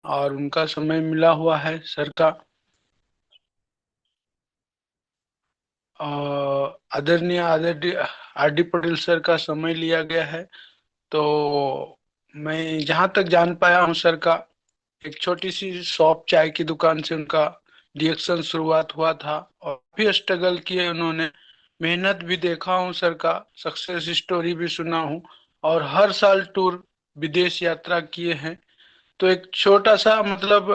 और उनका समय मिला हुआ है सर का। आदरणीय आदरणीय आर डी पटेल सर का समय लिया गया है। तो मैं जहाँ तक जान पाया हूँ सर का, एक छोटी सी शॉप चाय की दुकान से उनका रिएक्शन शुरुआत हुआ था, और भी स्ट्रगल किए उन्होंने। मेहनत भी देखा हूँ सर का, सक्सेस स्टोरी भी सुना हूँ, और हर साल टूर विदेश यात्रा किए हैं। तो एक छोटा सा मतलब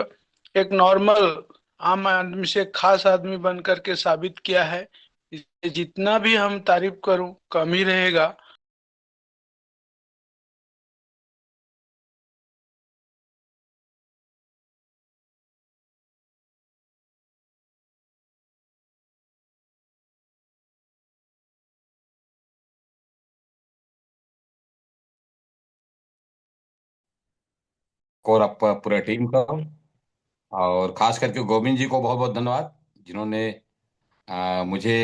एक नॉर्मल आम आदमी से खास आदमी बन करके साबित किया है। इसलिए जितना भी हम तारीफ करूं कम ही रहेगा। और आप पूरे टीम का, और खास करके गोविंद जी को बहुत बहुत धन्यवाद, जिन्होंने मुझे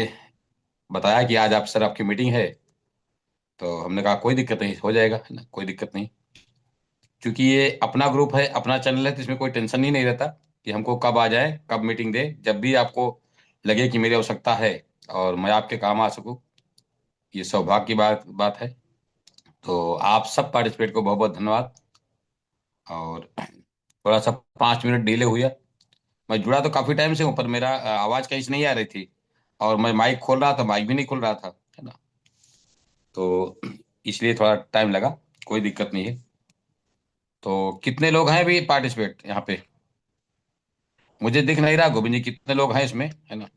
बताया कि आज आप सर आपकी मीटिंग है। तो हमने कहा कोई दिक्कत नहीं, हो जाएगा, है ना, कोई दिक्कत नहीं। क्योंकि ये अपना ग्रुप है, अपना चैनल है, तो इसमें कोई टेंशन ही नहीं रहता कि हमको कब आ जाए, कब मीटिंग दे। जब भी आपको लगे कि मेरी आवश्यकता है और मैं आपके काम आ सकूं, ये सौभाग्य की बात बात है। तो आप सब पार्टिसिपेट को बहुत बहुत धन्यवाद। और थोड़ा सा 5 मिनट डिले हुआ। मैं जुड़ा तो काफी टाइम से हूँ, पर मेरा आवाज कहीं से नहीं आ रही थी, और मैं माइक खोल रहा था, माइक भी नहीं खुल रहा था, है ना। तो इसलिए थोड़ा टाइम लगा। कोई दिक्कत नहीं है। तो कितने लोग हैं अभी पार्टिसिपेट यहाँ पे? मुझे दिख नहीं रहा गोविंद जी, कितने लोग हैं इसमें, है ना।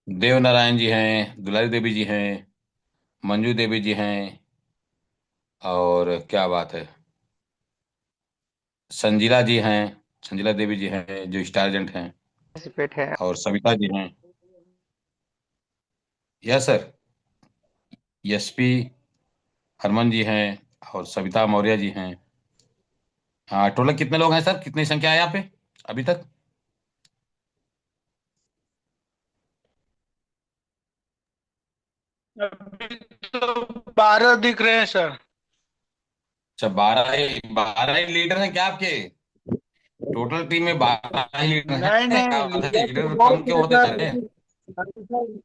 देव नारायण जी हैं, दुलारी देवी जी हैं, मंजू देवी जी हैं, और क्या बात है, संजीला जी हैं, संजीला देवी जी हैं जो स्टार एजेंट हैं, पार्टिसिपेट है। और सविता जी हैं। Yes sir. एसपी हरमन जी हैं, और सविता मौर्य जी हैं। हाँ, टोटल कितने लोग हैं सर, कितनी संख्या है यहाँ पे अभी तक? अभी तो 12 दिख रहे हैं सर। अच्छा, 12 ही लीडर हैं क्या आपके? टोटल टीम में 12 ही लीडर नहीं हैं? क्या नहीं, बात है, लीडर तो लीडर कम बहुत क्यों है होते जा सर, रहे हैं? लेकिन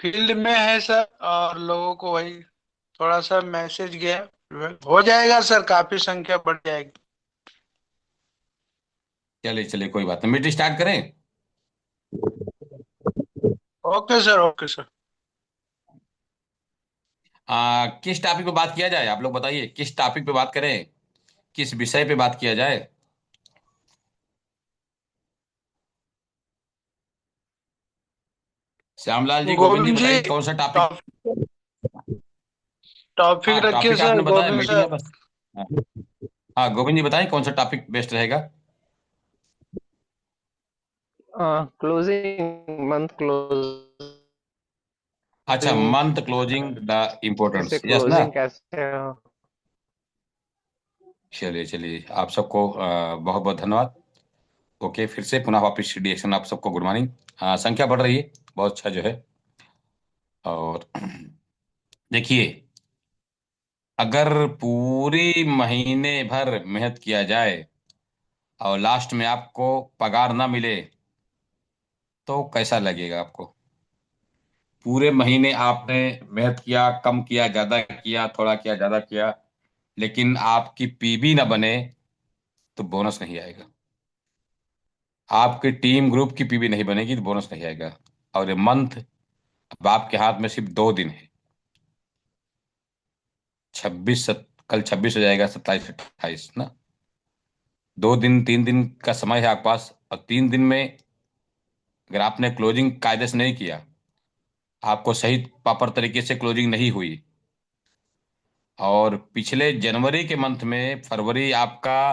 फील्ड में है सर, और लोगों को वही थोड़ा सा मैसेज गया। हो जाएगा सर, काफी संख्या बढ़ जाएगी। चलिए चलिए, कोई बात नहीं, मीटिंग स्टार्ट करें। Okay sir, okay sir. किस टॉपिक पे बात किया जाए, आप लोग बताइए, किस टॉपिक पे बात करें, किस विषय पे बात किया जाए? श्यामलाल जी, गोविंद जी, गोविंद जी, बताइए कौन सा टॉपिक। टॉप टॉपिक हाँ, रखिए टॉपिक सर, आपने बताया, गोविंद मीटिंग सर। है बस। हाँ। हाँ, गोविंद जी बताइए कौन सा टॉपिक बेस्ट रहेगा। क्लोजिंग मंथ क्लोजिंग, अच्छा, मंथ क्लोजिंग द जैसे इम्पोर्टेंस, यस ना। क्लोजिंग कैसे हो। चलिए चलिए, आप सबको बहुत बहुत धन्यवाद। ओके, फिर से पुनः वापिस रिएक्शन, आप सबको गुड मॉर्निंग। संख्या बढ़ रही है, बहुत अच्छा जो है। और देखिए, अगर पूरी महीने भर मेहनत किया जाए और लास्ट में आपको पगार ना मिले, तो कैसा लगेगा आपको? पूरे महीने आपने मेहनत किया, कम किया, ज्यादा किया, थोड़ा किया, ज्यादा किया, लेकिन आपकी पीबी ना बने, तो बोनस नहीं आएगा। आपकी टीम ग्रुप की पीबी नहीं बनेगी तो बोनस नहीं आएगा। और ये मंथ, अब आपके हाथ में सिर्फ 2 दिन है। कल 26 हो जाएगा, 27 28 ना। 2 दिन 3 दिन का समय है आपके पास, और 3 दिन में अगर आपने क्लोजिंग कायदे से नहीं किया, आपको सही प्रॉपर तरीके से क्लोजिंग नहीं हुई, और पिछले जनवरी के मंथ में फरवरी आपका,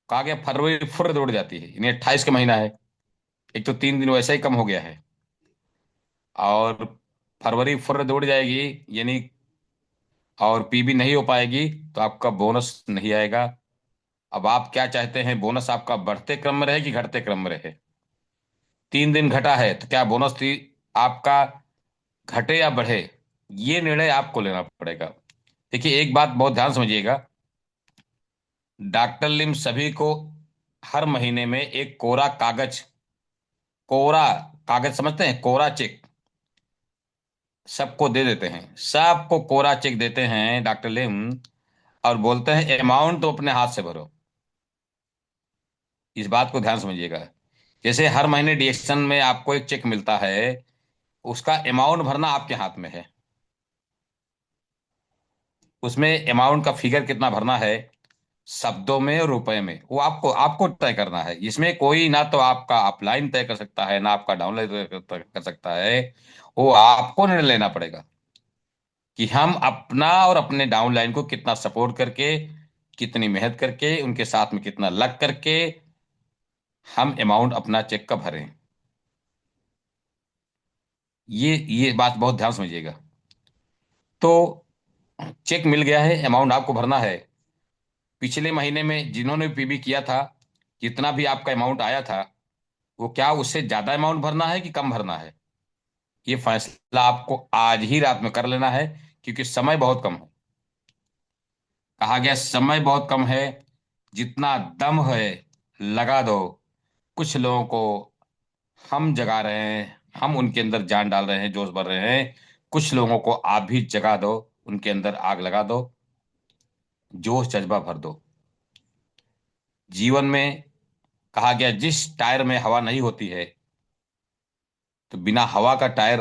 कहा गया फरवरी फुर्र दौड़ जाती है, यानी 28 का महीना है। एक तो 3 दिन वैसे ही कम हो गया है, और फरवरी फुर्र दौड़ जाएगी, यानी और पीबी नहीं हो पाएगी, तो आपका बोनस नहीं आएगा। अब आप क्या चाहते हैं, बोनस आपका बढ़ते क्रम में रहे कि घटते क्रम में रहे? 3 दिन घटा है तो क्या बोनस थी आपका घटे या बढ़े, ये निर्णय आपको लेना पड़ेगा। देखिए एक बात बहुत ध्यान समझिएगा, डॉक्टर लिम सभी को हर महीने में एक कोरा कागज समझते हैं, कोरा चेक सबको दे देते हैं, सबको कोरा चेक देते हैं डॉक्टर लिम, और बोलते हैं अमाउंट तो अपने हाथ से भरो। इस बात को ध्यान समझिएगा। जैसे हर महीने डीएक्शन में आपको एक चेक मिलता है, उसका अमाउंट भरना आपके हाथ में है। उसमें अमाउंट का फिगर कितना भरना है, शब्दों में और रुपए में, वो आपको आपको तय करना है। इसमें कोई ना तो आपका अपलाइन तय कर सकता है ना आपका डाउनलाइन कर सकता है। वो आपको निर्णय लेना पड़ेगा कि हम अपना और अपने डाउनलाइन को कितना सपोर्ट करके, कितनी मेहनत करके, उनके साथ में कितना लग करके हम अमाउंट अपना चेक का भरें। ये बात बहुत ध्यान समझिएगा। तो चेक मिल गया है, अमाउंट आपको भरना है। पिछले महीने में जिन्होंने पीबी किया था, जितना भी आपका अमाउंट आया था, वो क्या उससे ज्यादा अमाउंट भरना है कि कम भरना है, ये फैसला आपको आज ही रात में कर लेना है, क्योंकि समय बहुत कम है। कहा गया समय बहुत कम है, जितना दम है लगा दो। कुछ लोगों को हम जगा रहे हैं, हम उनके अंदर जान डाल रहे हैं, जोश भर रहे हैं। कुछ लोगों को आप भी जगा दो, उनके अंदर आग लगा दो, जोश जज्बा भर दो। जीवन में कहा गया जिस टायर में हवा नहीं होती है, तो बिना हवा का टायर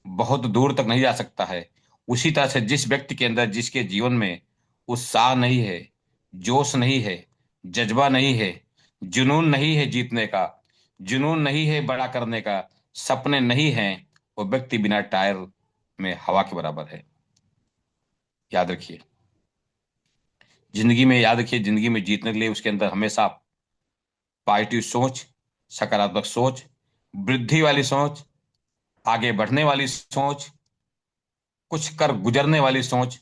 बहुत दूर तक नहीं जा सकता है। उसी तरह से जिस व्यक्ति के अंदर, जिसके जीवन में उत्साह नहीं है, जोश नहीं है, जज्बा नहीं है, जुनून नहीं है जीतने का, जुनून नहीं है बड़ा करने का, सपने नहीं हैं, वो व्यक्ति बिना टायर में हवा के बराबर है। याद रखिए, जिंदगी में याद रखिए, जिंदगी में जीतने के लिए उसके अंदर हमेशा पॉजिटिव सोच, सकारात्मक सोच, वृद्धि वाली सोच, आगे बढ़ने वाली सोच, कुछ कर गुजरने वाली सोच,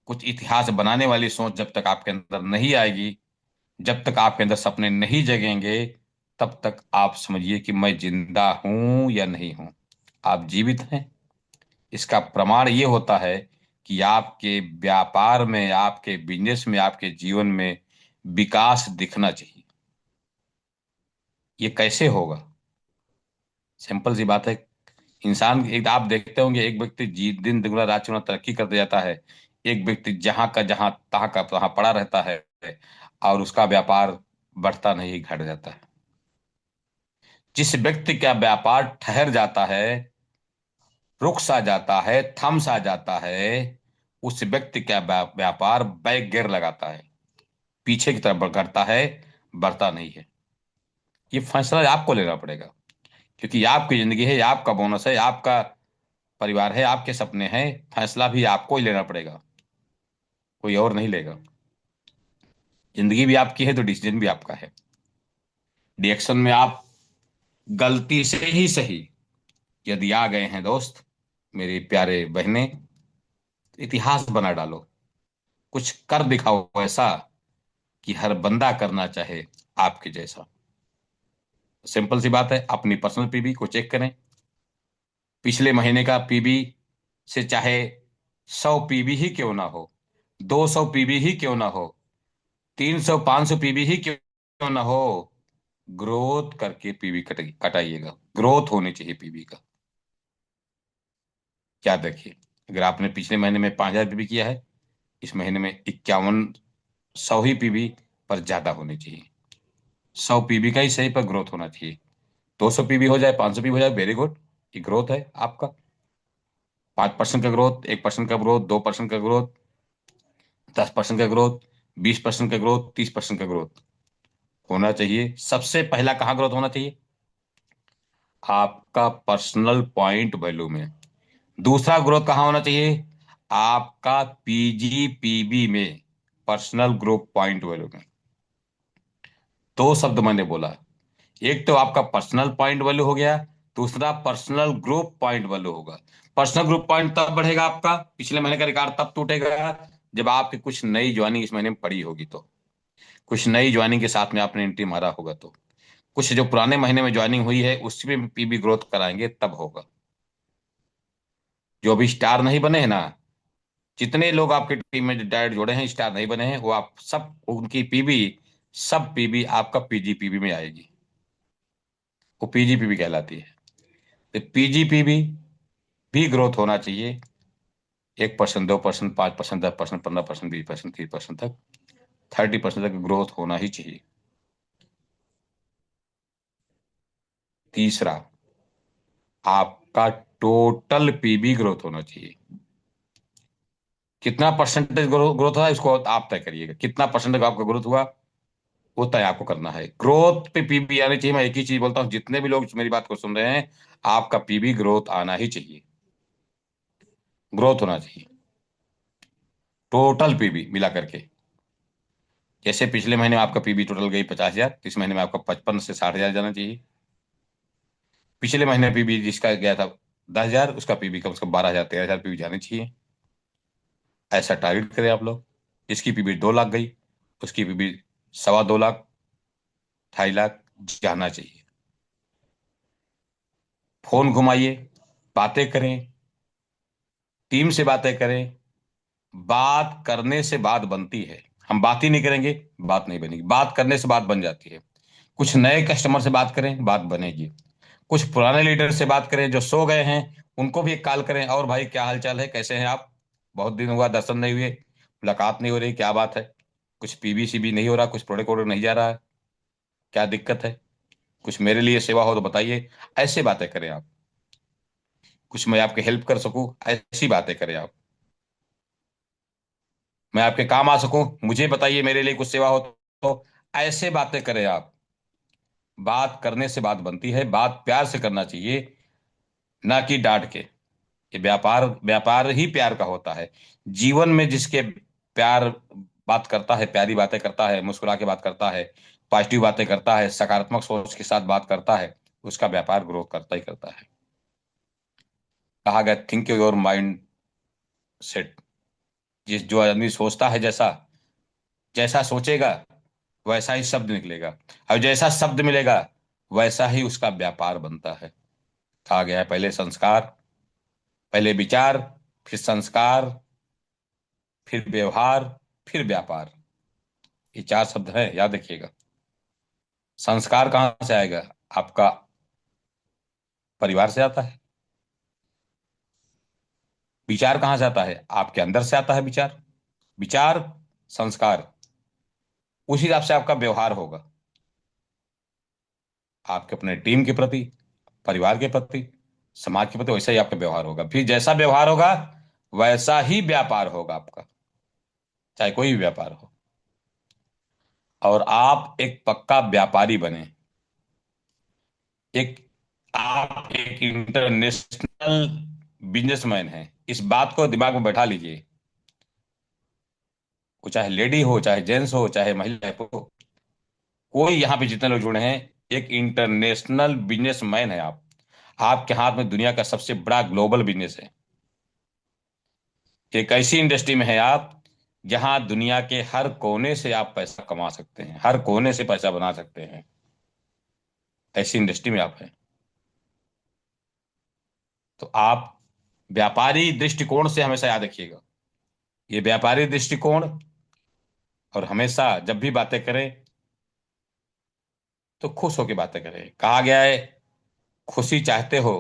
कुछ इतिहास बनाने वाली सोच जब तक आपके अंदर नहीं आएगी, जब तक आपके अंदर सपने नहीं जगेंगे, तब तक आप समझिए कि मैं जिंदा हूं या नहीं हूं। आप जीवित हैं, इसका प्रमाण ये होता है कि आपके व्यापार में, आपके बिजनेस में, आपके जीवन में विकास दिखना चाहिए। ये कैसे होगा? सिंपल सी बात है। इंसान एक आप देखते होंगे, एक व्यक्ति जी दिन दुगना रात चौगुना तरक्की करते जाता है, एक व्यक्ति जहां का जहां तहां का तहां पड़ा रहता है, और उसका व्यापार बढ़ता नहीं घट जाता है। जिस व्यक्ति का व्यापार ठहर जाता है, रुक सा जाता है, थम सा जाता है, उस व्यक्ति का व्यापार बैक गियर लगाता है, पीछे की तरफ बढ़ता है, बढ़ता नहीं है। ये फैसला आपको लेना पड़ेगा, क्योंकि ये आपकी जिंदगी है, ये आपका बोनस है, आपका परिवार है, आपके सपने हैं। फैसला भी आपको ही लेना पड़ेगा, कोई और नहीं लेगा। जिंदगी भी आपकी है तो डिसीजन भी आपका है। रिएक्शन में आप गलती से ही सही यदि आ गए हैं दोस्त, मेरे प्यारे बहनें, तो इतिहास बना डालो, कुछ कर दिखाओ ऐसा कि हर बंदा करना चाहे आपके जैसा। सिंपल सी बात है, अपनी पर्सनल पीबी को चेक करें। पिछले महीने का पीबी से चाहे 100 पीबी ही क्यों ना हो, 200 पीबी ही क्यों ना हो, 300 500 पीबी ही क्यों ना हो, ग्रोथ करके पीबी कटाइएगा। ग्रोथ होनी चाहिए पीबी का। क्या देखिए, अगर आपने पिछले महीने में 5000 पीबी किया है, इस महीने में 51 100 ही पीबी पर ज्यादा होनी चाहिए। 100 पीबी का ही सही पर ग्रोथ होना चाहिए। 200 पीबी हो जाए, 500 पीबी हो जाए, वेरी गुड, ये ग्रोथ है आपका। 5% का ग्रोथ, 1% का ग्रोथ, 2% का ग्रोथ, 10% का ग्रोथ, 20% का ग्रोथ, 30% का ग्रोथ होना चाहिए। सबसे पहला कहाँ ग्रोथ होना चाहिए? आपका पर्सनल पॉइंट वैल्यू में। दूसरा ग्रोथ कहाँ होना चाहिए? आपका पीजीपीबी में, पर्सनल ग्रोथ पॉइंट वैल्यू में। दो शब्द मैंने बोला, एक तो आपका पर्सनल पॉइंट वैल्यू हो गया, दूसरा पर्सनल ग्रुप पॉइंट वैल्यू होगा। पर्सनल ग्रुप पॉइंट तब बढ़ेगा आपका, पिछले महीने का रिकॉर्ड तब टूटेगा जब आपकी कुछ नई ज्वाइनिंग इस महीने में पड़ी होगी, तो कुछ नई ज्वाइनिंग के साथ में आपने एंट्री मारा होगा, तो कुछ जो पुराने महीने में ज्वाइनिंग हुई है उसमें भी पीबी ग्रोथ कराएंगे तब होगा। जो अभी स्टार नहीं बने हैं ना, जितने लोग आपकी टीम में डायरेक्ट जुड़े हैं स्टार नहीं बने हैं, वो आप सब उनकी पीबी, सब पीबी आपका पीजीपीबी में आएगी। वो पीजीपीबी कहलाती है। तो पीजीपीबी भी ग्रोथ होना चाहिए, 1%, 2%, 5%, 10%, 15%, 20%, 30% तक, 30% तक ग्रोथ होना ही चाहिए। तीसरा, आपका टोटल पीबी ग्रोथ होना चाहिए। कितना परसेंटेज ग्रोथ हुआ इसको आप तय करिएगा, कितना परसेंटेज आपका ग्रोथ हुआ वो तय आपको करना है। ग्रोथ पे पीबी आनी चाहिए। मैं एक ही चीज बोलता हूँ, जितने भी लोग मेरी बात को सुन रहे हैं, आपका पीबी ग्रोथ आना ही चाहिए, ग्रोथ होना चाहिए, टोटल पीबी मिला करके। जैसे पिछले महीने में आपका पीबी टोटल गई 50,000, इस महीने में आपका 55 से 60,000 जाना चाहिए। पिछले महीने पीबी जिसका गया था 10,000, उसका पीबी कम से कम 12,000, 13,000 पीबी जानी चाहिए। ऐसा टारगेट करें आप लोग। जिसकी पीबी 2 लाख गई, उसकी पीबी 2.25 लाख, 2.5 लाख जाना चाहिए। फोन घुमाइए, बातें करें, टीम से बातें करें। बात करने से बात बनती है। हम बात ही नहीं करेंगे, बात नहीं बनेगी। बात करने से बात बन जाती है। कुछ नए कस्टमर से बात करें, बात बनेगी। कुछ पुराने लीडर से बात करें जो सो गए हैं, उनको भी एक कॉल करें, और भाई क्या हाल चाल है, कैसे हैं आप, बहुत दिन हुआ, दर्शन नहीं हुए, मुलाकात नहीं हो रही, क्या बात है, कुछ पीबीसीबी नहीं हो रहा, कुछ प्रोडक्ट ऑर्डर नहीं जा रहा है, क्या दिक्कत है, कुछ मेरे लिए सेवा हो तो बताइए। ऐसे बातें करें आप। कुछ मैं आपकी हेल्प कर सकूं, ऐसी बातें करें आप। मैं आपके काम आ सकूं, मुझे बताइए, मेरे लिए कुछ सेवा हो तो ऐसे बातें करें आप। बात करने से बात बनती है, बात प्यार से करना चाहिए, ना कि डांट के। ये व्यापार, व्यापार ही प्यार का होता है। जीवन में जिसके प्यार बात करता है, प्यारी बातें करता है, मुस्कुरा के बात करता है, पॉजिटिव बातें करता है, सकारात्मक सोच के साथ बात करता है, उसका व्यापार ग्रोथ करता ही करता है। कहा गया, थिंक योर माइंड सेट। जिस जो आदमी सोचता है, जैसा जैसा सोचेगा वैसा ही शब्द निकलेगा, और जैसा शब्द मिलेगा वैसा ही उसका व्यापार बनता है। कहा गया है, पहले संस्कार, पहले विचार, फिर संस्कार, फिर व्यवहार, फिर व्यापार। ये 4 शब्द हैं, याद रखिएगा। संस्कार कहाँ से आएगा? आपका परिवार से आता है। विचार कहाँ से आता है? आपके अंदर से आता है विचार। विचार, संस्कार, उस हिसाब से आपका व्यवहार होगा, आपके अपने टीम के प्रति, परिवार के प्रति, समाज के प्रति, वैसा ही आपका व्यवहार होगा। फिर जैसा व्यवहार होगा वैसा ही व्यापार होगा आपका, चाहे कोई भी व्यापार हो। और आप एक पक्का व्यापारी बने। एक आप एक इंटरनेशनल बिजनेसमैन हैं, इस बात को दिमाग में बैठा लीजिए। वो चाहे लेडी हो, चाहे जेंट्स हो, चाहे महिला हो, कोई यहाँ पे जितने लोग जुड़े हैं, एक इंटरनेशनल बिजनेसमैन है आप। आपके हाथ में दुनिया का सबसे बड़ा ग्लोबल बिजनेस है। एक ऐसी इंडस्ट्री में है आप जहां दुनिया के हर कोने से आप पैसा कमा सकते हैं, हर कोने से पैसा बना सकते हैं। ऐसी इंडस्ट्री में आप हैं। तो आप व्यापारी दृष्टिकोण से हमेशा याद रखिएगा, ये व्यापारी दृष्टिकोण। और हमेशा जब भी बातें करें तो खुश होकर बातें करें। कहा गया है, खुशी चाहते हो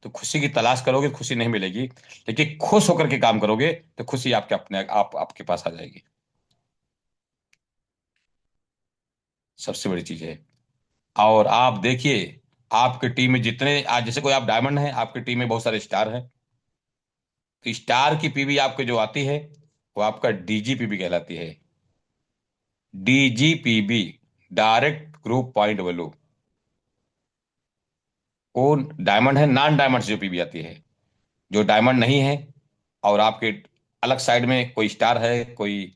तो खुशी की तलाश करोगे, खुशी नहीं मिलेगी, लेकिन खुश होकर के काम करोगे तो खुशी आपके अपने आप आपके पास आ जाएगी। सबसे बड़ी चीज है। और आप देखिए, आपकी टीम में जितने आज, जैसे कोई आप डायमंड हैं, आपकी टीम में बहुत सारे स्टार हैं, तो स्टार की पीवी आपको जो आती है वो आपका डीजीपीबी कहलाती है। डीजीपीबी, डायरेक्ट ग्रुप पॉइंट वैल्यू। कौन डायमंड है? नॉन डायमंड से जो पीवी आती है। जो डायमंड नहीं है और आपके अलग साइड में कोई स्टार है, कोई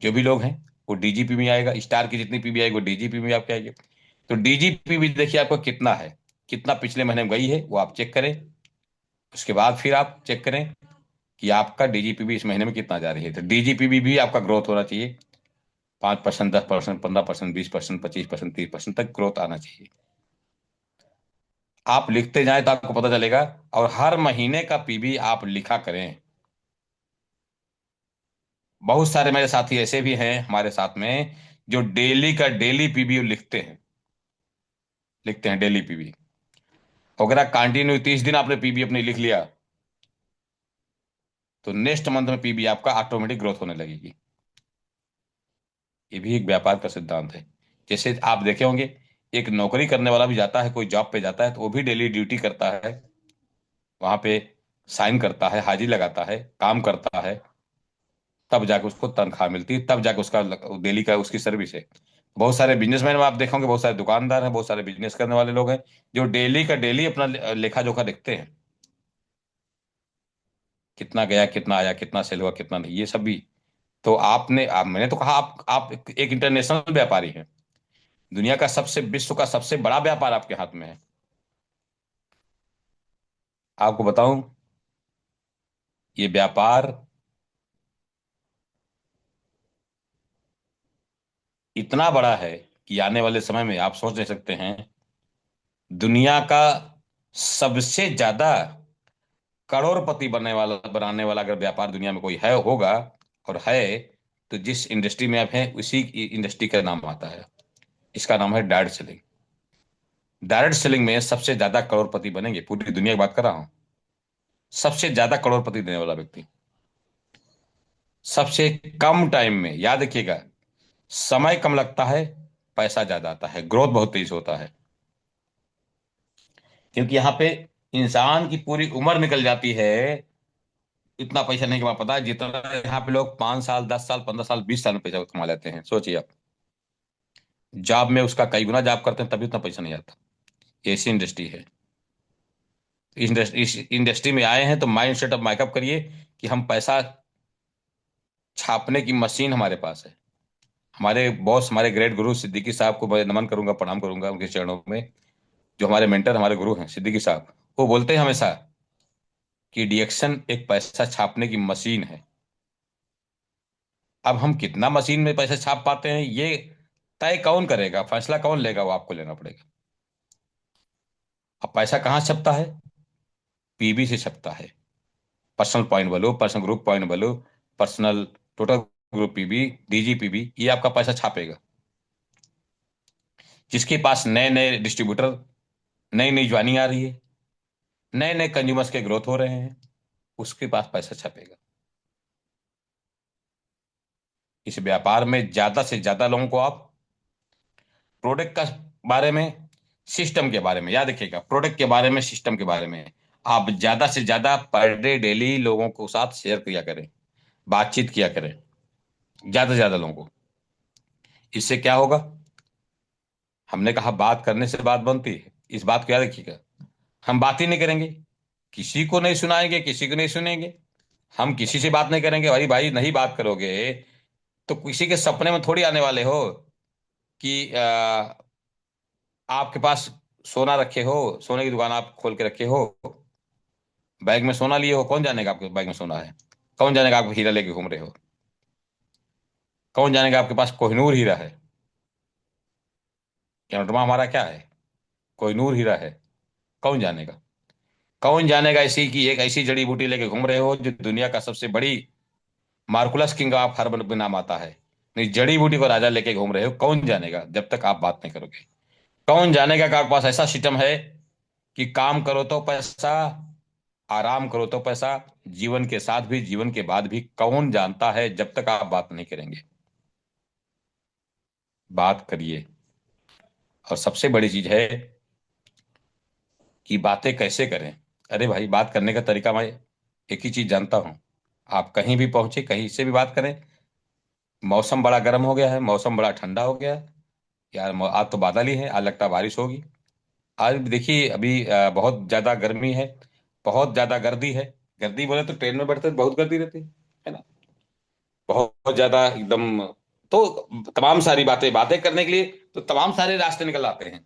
जो भी लोग हैं, वो डीजीपी में आएगा। स्टार की जितनी पीवी आएगी वो डीजीपी में आपके आएगी। तो डीजीपी भी देखिए आपको कितना है, कितना पिछले महीने में गई है वो आप चेक करें। उसके बाद फिर आप चेक करें कि आपका डीजीपी भी इस महीने में कितना जा रही है। तो डीजीपी भी आपका ग्रोथ होना चाहिए। 5%, 10%, 15%, 20%, 25%, 30% तक ग्रोथ आना चाहिए। आप लिखते जाएं तो आपको पता चलेगा। और हर महीने का पीबी आप लिखा करें। बहुत सारे मेरे साथी ऐसे भी हैं हमारे साथ में, जो डेली का डेली पीबी लिखते हैं डेली पीबी। अगर कंटिन्यू 30 दिन आपने पीबी अपनी लिख लिया, तो नेक्स्ट मंथ में पीबी आपका ऑटोमेटिक ग्रोथ होने लगेगी। ये भी एक व्यापार का सिद्धांत है। जैसे आप देखे होंगे, एक नौकरी करने वाला भी जाता है, कोई जॉब पे जाता है, तो वो भी डेली ड्यूटी करता है, वहां पे साइन करता है, हाजिरी लगाता है, काम करता है, तब जाके उसको तनख्वाह मिलती है, तब जाके उसका डेली का उसकी सर्विस है। बहुत सारे बिजनेसमैन में आप देखोगे, बहुत सारे दुकानदार हैं, बहुत सारे बिजनेस करने वाले लोग हैं, जो डेली का डेली अपना लेखा जोखा देखते हैं। कितना गया, कितना आया, कितना सेल हुआ, कितना नहीं, ये सब भी। तो मैंने तो कहा आप एक इंटरनेशनल व्यापारी हैं। दुनिया का सबसे विश्व का सबसे बड़ा व्यापार आपके हाथ में है। आपको बताऊं, ये व्यापार इतना बड़ा है कि आने वाले समय में आप सोच नहीं सकते हैं। दुनिया का सबसे ज्यादा करोड़पति बनाने वाला अगर व्यापार दुनिया में कोई है होगा, और है, तो जिस इंडस्ट्री में आप हैं उसी इंडस्ट्री का नाम आता है। इसका नाम है डायरेक्ट सेलिंग। डायरेक्ट सेलिंग में सबसे ज्यादा करोड़पति बनेंगे, पूरी दुनिया की बात कर रहा हूं। सबसे ज्यादा करोड़पति देने वाला व्यक्ति, सबसे कम टाइम में, याद रखिएगा, समय कम लगता है, पैसा ज्यादा आता है, ग्रोथ बहुत तेज होता है। क्योंकि यहाँ पे इंसान की पूरी उम्र निकल जाती है, इतना पैसा नहीं कमा पाता है जितना यहाँ पे लोग 5 साल, 10 साल, 15 साल, 20 साल में पैसा कमा लेते हैं। सोचिए आप, जॉब में उसका कई गुना जॉब करते हैं तभी उतना पैसा नहीं आता। ऐसी इंडस्ट्री है। इस इंडस्ट्री में आए हैं तो माइंड सेटअप माइकअप करिए कि हम पैसा छापने की मशीन हमारे पास है। हमारे बॉस, हमारे ग्रेट गुरु सिद्दीकी साहब को मैं नमन करूंगा, प्रणाम करूंगा उनके चरणों में। जो हमारे मेंटर, हमारे गुरु हैं सिद्दीकी साहब, वो बोलते हैं हमेशा कि डीएक्शन एक पैसा छापने की मशीन है। अब हम कितना मशीन में पैसा छाप पाते हैं, ये तय कौन करेगा, फैसला कौन लेगा, वो आपको लेना पड़ेगा। अब पैसा कहाँ से छपता है? पीबी से छपता है। पर्सनल पॉइंट बोलो, पर्सनल ग्रुप पॉइंट बोलो, personal total group PB, DG PB, ये आपका पैसा छापेगा। जिसके पास नए नए डिस्ट्रीब्यूटर, नई नई ज्वाइनिंग आ रही है, नए नए कंज्यूमर्स के ग्रोथ हो रहे हैं, उसके पास पैसा छपेगा। इस व्यापार में ज्यादा से ज्यादा लोगों को आप प्रोडक्ट का बारे में, सिस्टम के बारे में, याद रखिएगा, प्रोडक्ट के बारे में, सिस्टम के बारे में आप ज्यादा से ज्यादा पर डे डेली लोगों को साथ शेयर किया करें, बातचीत किया करें, ज्यादा से ज्यादा लोगों को। इससे क्या होगा? हमने कहा बात करने से बात बनती है, इस बात को याद रखिएगा। हम बात ही नहीं करेंगे, किसी को नहीं सुनाएंगे, किसी को नहीं सुनेंगे, हम किसी से बात नहीं करेंगे, अरे भाई नहीं बात करोगे तो किसी के सपने में थोड़ी आने वाले हो कि आपके पास सोना रखे हो, सोने की दुकान आप खोल के रखे हो, बैग में सोना लिए हो, कौन जानेगा आपके बैग में सोना है? कौन जानेगा आप हीरा लेके घूम रहे हो? कौन जानेगा आपके पास कोहिनूर हीरा है? कैमरमा हमारा क्या है? कोहिनूर हीरा है। कौन जानेगा? कौन जानेगा इसी की एक ऐसी जड़ी बूटी लेके घूम रहे हो जो दुनिया का सबसे बड़ी मार्कुलस किंग ऑफ हर्बल में नाम आता है। नहीं, जड़ी बूटी को राजा लेके घूम रहे हो, कौन जानेगा जब तक आप बात नहीं करोगे। कौन जानेगा कि आपके पास ऐसा सिस्टम है कि काम करो तो पैसा, आराम करो तो पैसा, जीवन के साथ भी, जीवन के बाद भी, कौन जानता है जब तक आप बात नहीं करेंगे। बात करिए। और सबसे बड़ी चीज है कि बातें कैसे करें। अरे भाई, बात करने का तरीका मैं एक ही चीज जानता हूं। आप कहीं भी पहुंचे, कहीं से भी बात करें, मौसम बड़ा गर्म हो गया है, मौसम बड़ा ठंडा हो गया है, यार आज तो बादल ही है, आज लगता है बारिश होगी। आज भी देखिए, अभी बहुत ज्यादा गर्मी है, बहुत ज्यादा गर्दी है। गर्दी बोले तो ट्रेन में बैठते तो बहुत गर्दी रहती है ना, बहुत ज्यादा एकदम। तो तमाम सारी बातें बातें करने के लिए तो तमाम सारे रास्ते निकल आते हैं।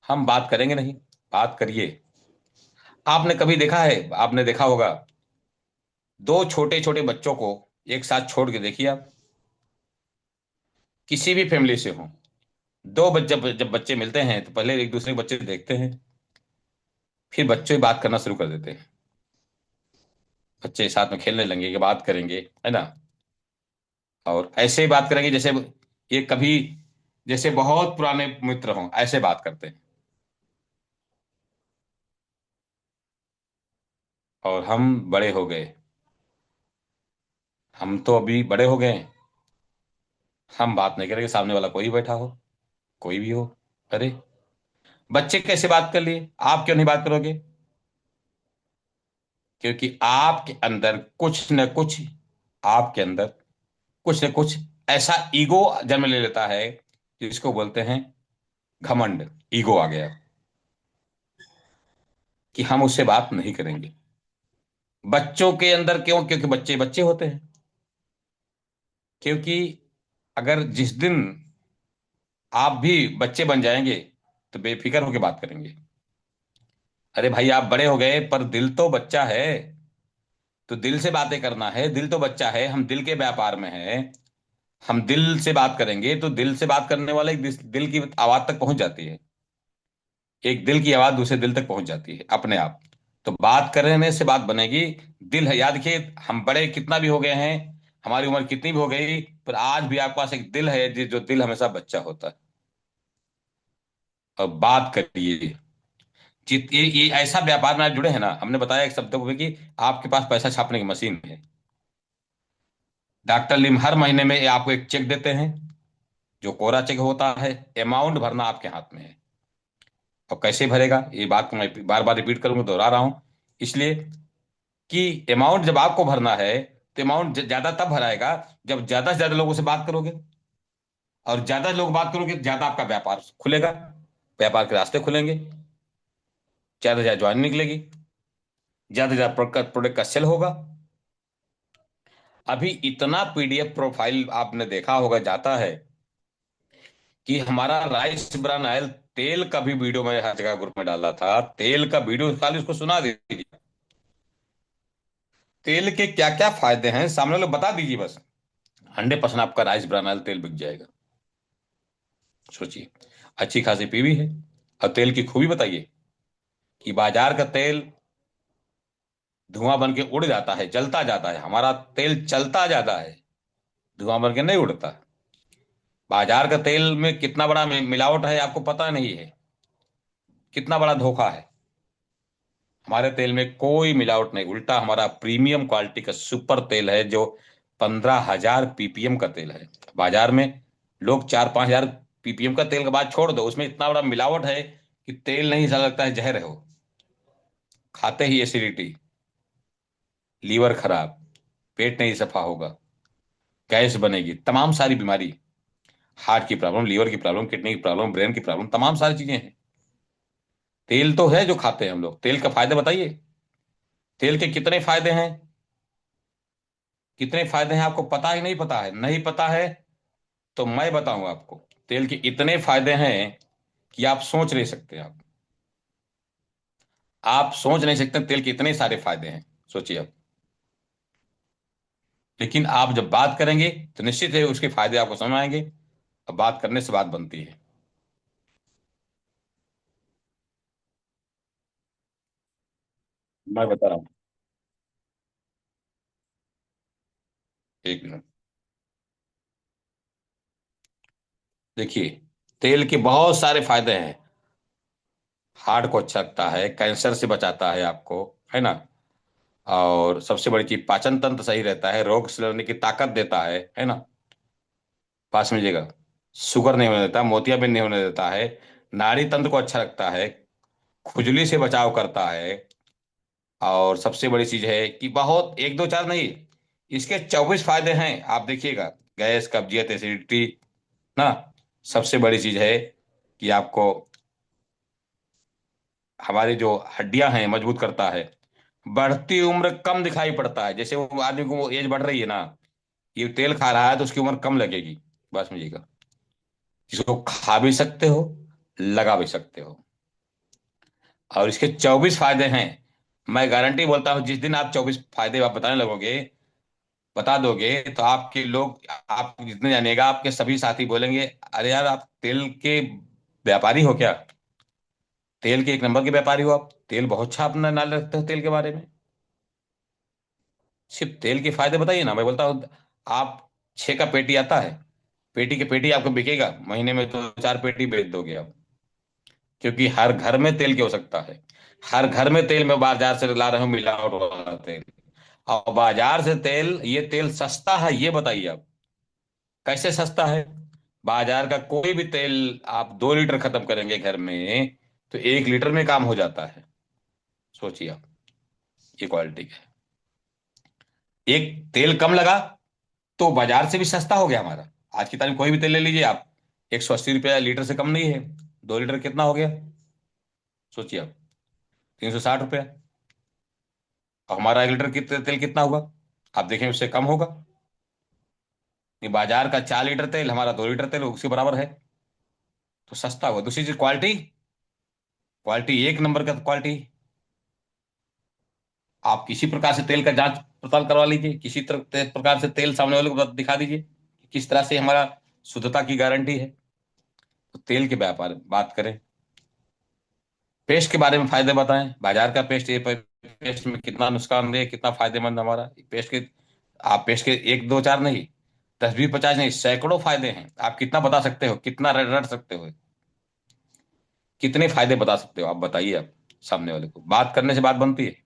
हम बात करेंगे नहीं, बात करिए। आपने कभी देखा है, आपने देखा होगा, दो छोटे छोटे बच्चों को एक साथ छोड़ के देखिए आप, किसी भी फैमिली से हो, दो बच्चे जब बच्चे मिलते हैं तो पहले एक दूसरे के बच्चे देखते हैं, फिर बच्चे बात करना शुरू कर देते हैं। बच्चे साथ में खेलने लगेंगे कि बात करेंगे, है ना। और ऐसे ही बात करेंगे जैसे ये कभी, जैसे बहुत पुराने मित्र हों, ऐसे बात करते हैं। और हम बड़े हो गए, हम तो अभी बड़े हो गए हैं, हम बात नहीं करेंगे, सामने वाला कोई बैठा हो, कोई भी हो। अरे, बच्चे कैसे बात कर लिए, आप क्यों नहीं बात करोगे? क्योंकि आपके अंदर कुछ न कुछ, आपके अंदर कुछ न कुछ ऐसा ईगो जन्म ले लेता है, जिसको बोलते हैं घमंड। ईगो आ गया कि हम उससे बात नहीं करेंगे। बच्चों के अंदर क्यों? क्योंकि बच्चे बच्चे होते हैं। क्योंकि अगर जिस दिन आप भी बच्चे बन जाएंगे तो बेफिक्र होकर बात करेंगे। अरे भाई, आप बड़े हो गए पर दिल तो बच्चा है, तो दिल से बातें करना है। दिल तो बच्चा है, हम दिल के व्यापार में हैं। हम दिल से बात करेंगे तो दिल से बात करने वाले एक दिल की आवाज तक पहुंच जाती है। एक दिल की आवाज दूसरे दिल तक पहुंच जाती है अपने आप। तो बात करने से बात बनेगी। दिल है, याद रखिए, हम बड़े कितना भी हो गए हैं, हमारी उम्र कितनी भी हो गई, पर आज भी आपके पास एक दिल है, जो दिल हमेशा बच्चा होता है। और बात करिए। ये ऐसा व्यापार में आप जुड़े हैं ना, हमने बताया एक शब्द को कि आपके पास पैसा छापने की मशीन है। डॉक्टर लिम हर महीने में आपको एक चेक देते हैं, जो कोरा चेक होता है। अमाउंट भरना आपके हाथ में है। और कैसे भरेगा, ये बात को मैं बार बार रिपीट करूंगा, दोहरा रहा हूं इसलिए कि अमाउंट जब आपको भरना है तो अमाउंट ज्यादा तब भराएगा जब ज्यादा से ज्यादा लोगों से बात करोगे। और ज्यादा लोग बात करोगे तो ज्यादा आपका व्यापार खुलेगा, व्यापार के रास्ते खुलेंगे, ज्यादा से ज्यादा ज्वाइन निकलेगी, ज्यादा से ज्यादा प्रोडक्ट का सेल होगा। अभी इतना पीडीएफ प्रोफाइल आपने देखा होगा जाता है कि हमारा राइस ब्रान ऑयल तेल का भी वीडियो मैं हर जगह ग्रुप में डाला था। तेल का वीडियो खाली उसको सुना दीजिए, तेल के क्या क्या फायदे हैं सामने लोग बता दीजिए बस, 100% आपका राइस ब्रान ऑयल तेल बिक जाएगा। सोचिए, अच्छी खासी पीवी है। और तेल की खूबी बताइए कि बाजार का तेल धुआं बन के उड़ जाता है, जलता जाता है, हमारा तेल चलता जाता है, धुआं बन के नहीं उड़ता। बाजार का तेल में कितना बड़ा मिलावट है आपको पता नहीं है, कितना बड़ा धोखा है। हमारे तेल में कोई मिलावट नहीं, उल्टा हमारा प्रीमियम क्वालिटी का सुपर तेल है, जो 15,000 पीपीएम का तेल है। बाजार में लोग 4-5 हजार पीपीएम का तेल का बात छोड़ दो, उसमें इतना बड़ा मिलावट है कि तेल नहीं ऐसा लगता है जहर है वो। खाते ही एसिडिटी, लीवर खराब, पेट नहीं सफा होगा, गैस बनेगी, तमाम सारी बीमारी, हार्ट की प्रॉब्लम, लीवर की प्रॉब्लम, किडनी की प्रॉब्लम, ब्रेन की प्रॉब्लम, तमाम सारी चीजें हैं। तेल तो है जो खाते हैं हम लोग। तेल का फायदे बताइए, तेल के कितने फायदे हैं? कितने फायदे हैं आपको पता ही नहीं? पता है? नहीं पता है तो मैं बताऊंगा आपको। तेल के इतने फायदे हैं कि आप सोच नहीं सकते। आप सोच नहीं सकते तेल के इतने सारे फायदे हैं, सोचिए आप। लेकिन आप जब बात करेंगे तो निश्चित है उसके फायदे आपको समझ आएंगे। अब बात करने से बात बनती है। मैं बता रहा हूँ, एक मिनट। देखिए, तेल के बहुत सारे फायदे हैं। हार्ट को अच्छा रखता है, कैंसर से बचाता है आपको, है ना। और सबसे बड़ी चीज, पाचन तंत्र सही रहता है, रोग से लड़ने की ताकत देता है ना। पास में लीजिएगा। शुगर नहीं होने देता, मोतियाबिंद नहीं होने देता है, नाड़ी तंत्र को अच्छा रखता है, खुजली से बचाव करता है। और सबसे बड़ी चीज है कि बहुत एक दो चार नहीं, इसके 24 फायदे हैं, आप देखिएगा। गैस, कब्जियत, एसिडिटी ना। सबसे बड़ी चीज है कि आपको हमारी जो हड्डियां हैं मजबूत करता है। बढ़ती उम्र कम दिखाई पड़ता है, जैसे वो आदमी को एज बढ़ रही है ना, ये तेल खा रहा है तो उसकी उम्र कम लगेगी। बस मुझेगा, जिसको खा भी सकते हो, लगा भी सकते हो। और इसके 24 फायदे हैं। मैं गारंटी बोलता हूं, जिस दिन आप 24 फायदे आप बताने लगोगे, बता दोगे तो आपके लोग, आप जितने जानिएगा आपके सभी साथी बोलेंगे, अरे यार आप तेल के व्यापारी हो क्या? तेल के एक नंबर के व्यापारी हो आप, तेल बहुत अच्छा अपना नाम रखते हो तेल के बारे में। सिर्फ तेल के फायदे बताइए ना, मैं बोलता हूँ। आप 6 का पेटी आता है, पेटी के पेटी आपको बिकेगा, महीने में 2 4 पेटी बेच दोगे आप। क्योंकि हर घर में तेल की हो सकता है। हर घर में तेल में बाजार से ला रहे हो मिलावट वाला तेल। और बाजार से तेल, ये तेल सस्ता है ये बताइए आप। कैसे सस्ता है? बाजार का कोई भी तेल आप 2 लीटर खत्म करेंगे घर में, तो 1 लीटर में काम हो जाता है। सोचिए आप, ये क्वालिटी है। एक तेल कम लगा तो बाजार से भी सस्ता हो गया हमारा। आज की तारीख में कोई भी तेल ले लीजिए आप, 180 रुपया लीटर से कम नहीं है। 2 लीटर कितना हो गया? सोचिए आप, 360 रुपया। और हमारा 1 लीटर तेल कितना होगा? आप देखें, उससे कम होगा। ये बाजार का 4 लीटर तेल, हमारा 2 लीटर तेल उसके बराबर है। तो सस्ता हुआ। दूसरी चीज क्वालिटी, क्वालिटी एक नंबर का क्वालिटी। आप किसी प्रकार से तेल का जांच पड़ताल करवा लीजिए, किसी प्रकार से तेल सामने वाले को दिखा दीजिए कि किस तरह से हमारा शुद्धता की गारंटी है। तो तेल के व्यापार बात करें, पेस्ट के बारे में फायदे बताएं। बाजार का पेस्ट, ये पेस्ट में कितना नुकसानदेह कितना फायदेमंद हमारा पेस्ट के। आप पेस्ट के एक दो चार नहीं, 10 20 50 नहीं, सैकड़ों फायदे हैं। आप कितना बता सकते हो, कितना रट सकते हो, कितने फायदे बता सकते हो आप बताइए। आप सामने वाले को बात करने से बात बनती है।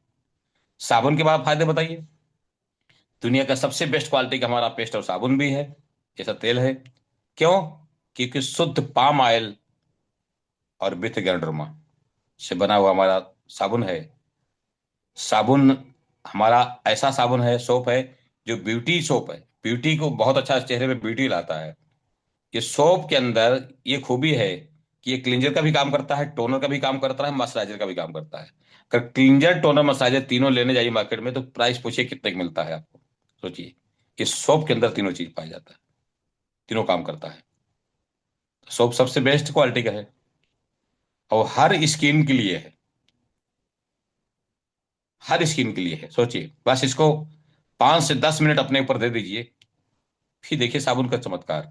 साबुन के बाद फायदे बताइए। दुनिया का सबसे बेस्ट क्वालिटी का हमारा पेस्ट और साबुन भी है, जैसा तेल है। क्यों? क्योंकि शुद्ध पाम ऑयल और विथ गैंडरमा से बना हुआ हमारा साबुन है। साबुन हमारा ऐसा साबुन है, सोप है, जो ब्यूटी सोप है। ब्यूटी को बहुत अच्छा, चेहरे पे ब्यूटी लाता है। ये सोप के अंदर ये खूबी है कि ये क्लींजर का भी काम करता है, टोनर का भी काम करता है, मॉइस्चराइजर का भी काम करता है। अगर क्लींजर टोनर मॉइस्चराइजर तीनों लेने जाइए मार्केट में, तो प्राइस पूछिए कितने का मिलता है आपको। सोचिए, इस सोप के अंदर तीनों चीज पाई जाता है, तीनों काम करता है। सोप सबसे बेस्ट क्वालिटी का है और हर स्किन के लिए है। हर स्किन के लिए है। सोचिए, बस इसको 5 से 10 मिनट अपने ऊपर दे दीजिए, फिर देखिए साबुन का चमत्कार।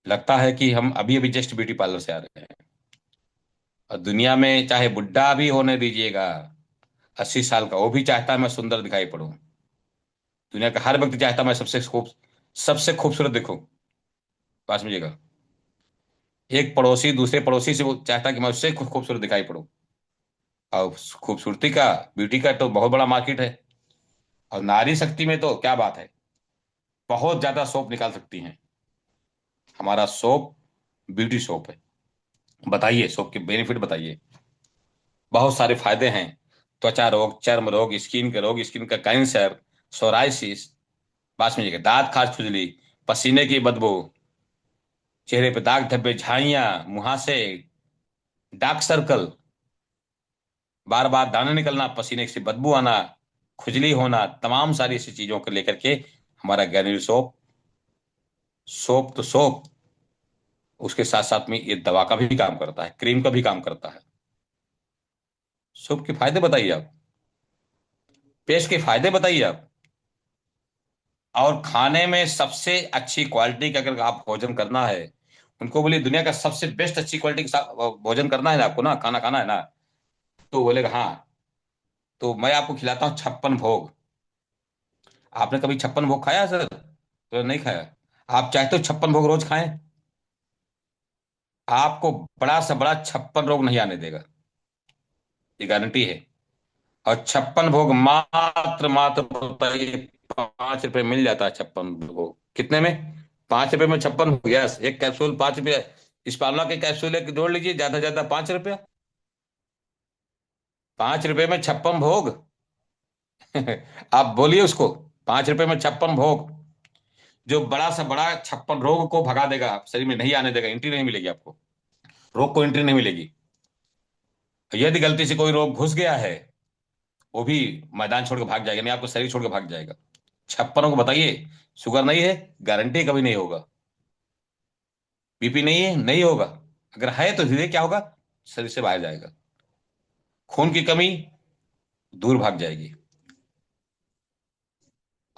लगता है कि हम अभी अभी जस्ट ब्यूटी पार्लर से आ रहे हैं। और दुनिया में चाहे बुढ़ा भी होने दीजिएगा, 80 साल का, वो भी चाहता है मैं सुंदर दिखाई पड़ूं। दुनिया का हर व्यक्ति चाहता है मैं सबसे खूबसूरत दिखूं। पास में जगह, एक पड़ोसी दूसरे पड़ोसी से वो चाहता है कि मैं उससे खूबसूरत दिखाई पड़ूं। और खूबसूरती का, ब्यूटी का तो बहुत बड़ा मार्केट है। और नारी शक्ति में तो क्या बात है, बहुत ज्यादा सोप निकाल सकती हैं। हमारा सोप ब्यूटी सोप है। बताइए सोप के बेनिफिट बताइए। बहुत सारे फायदे हैं। त्वचा रोग, चर्म रोग, स्किन के रोग, स्किन का कैंसर, सोराइसिस, पास में जगह दांत खाज खुजली, पसीने की बदबू, चेहरे पे दाग धब्बे, झाइयां, मुहासे, डार्क सर्कल, बार बार दाने निकलना, पसीने से बदबू आना, खुजली होना, तमाम सारी ऐसी चीजों को लेकर के हमारा गैनिल सोप, सोप तो सोप, उसके साथ साथ में ये दवा का भी काम करता है, क्रीम का भी काम करता है। सोप के फायदे बताइए आप, पेस्ट के फायदे बताइए आप। और खाने में सबसे अच्छी क्वालिटी का अगर आप भोजन करना है, उनको बोलिए दुनिया का सबसे बेस्ट अच्छी क्वालिटी के साथ भोजन करना है ना आपको, ना खाना खाना है ना, तो बोलेगा हाँ, तो मैं आपको खिलाता हूँ 56 भोग। आपने कभी 56 भोग खाया सर? तो नहीं खाया। आप चाहते हो 56 भोग रोज खाएं? आपको बड़ा से बड़ा 56 रोग नहीं आने देगा, ये गारंटी है। और 56 भोग मात्र मात्र बताइए, 5 रुपए मिल जाता है 56 भोग कितने में? 5 रुपए में 56 भोग, यस, एक कैप्सूल 5 रुपया। इस पावला के कैप्सूल एक जोड़ लीजिए, ज्यादा से ज्यादा 5 रुपया। 5 रुपए में 56 भोग। आप बोलिए उसको, 5 रुपए में 56 भोग, जो बड़ा सा बड़ा 56 रोग को भगा देगा, आप शरीर में नहीं आने देगा, एंट्री नहीं मिलेगी आपको, रोग को एंट्री नहीं मिलेगी। यदि गलती से कोई रोग घुस गया है, वो भी मैदान छोड़ के भाग जाएगा, नहीं आपको शरीर छोड़ के भाग जाएगा। 56 को बताइए, शुगर नहीं है, गारंटी कभी नहीं होगा। बीपी नहीं है, नहीं होगा। अगर है तो धीरे क्या होगा, शरीर से बाहर जाएगा। खून की कमी दूर भाग जाएगी।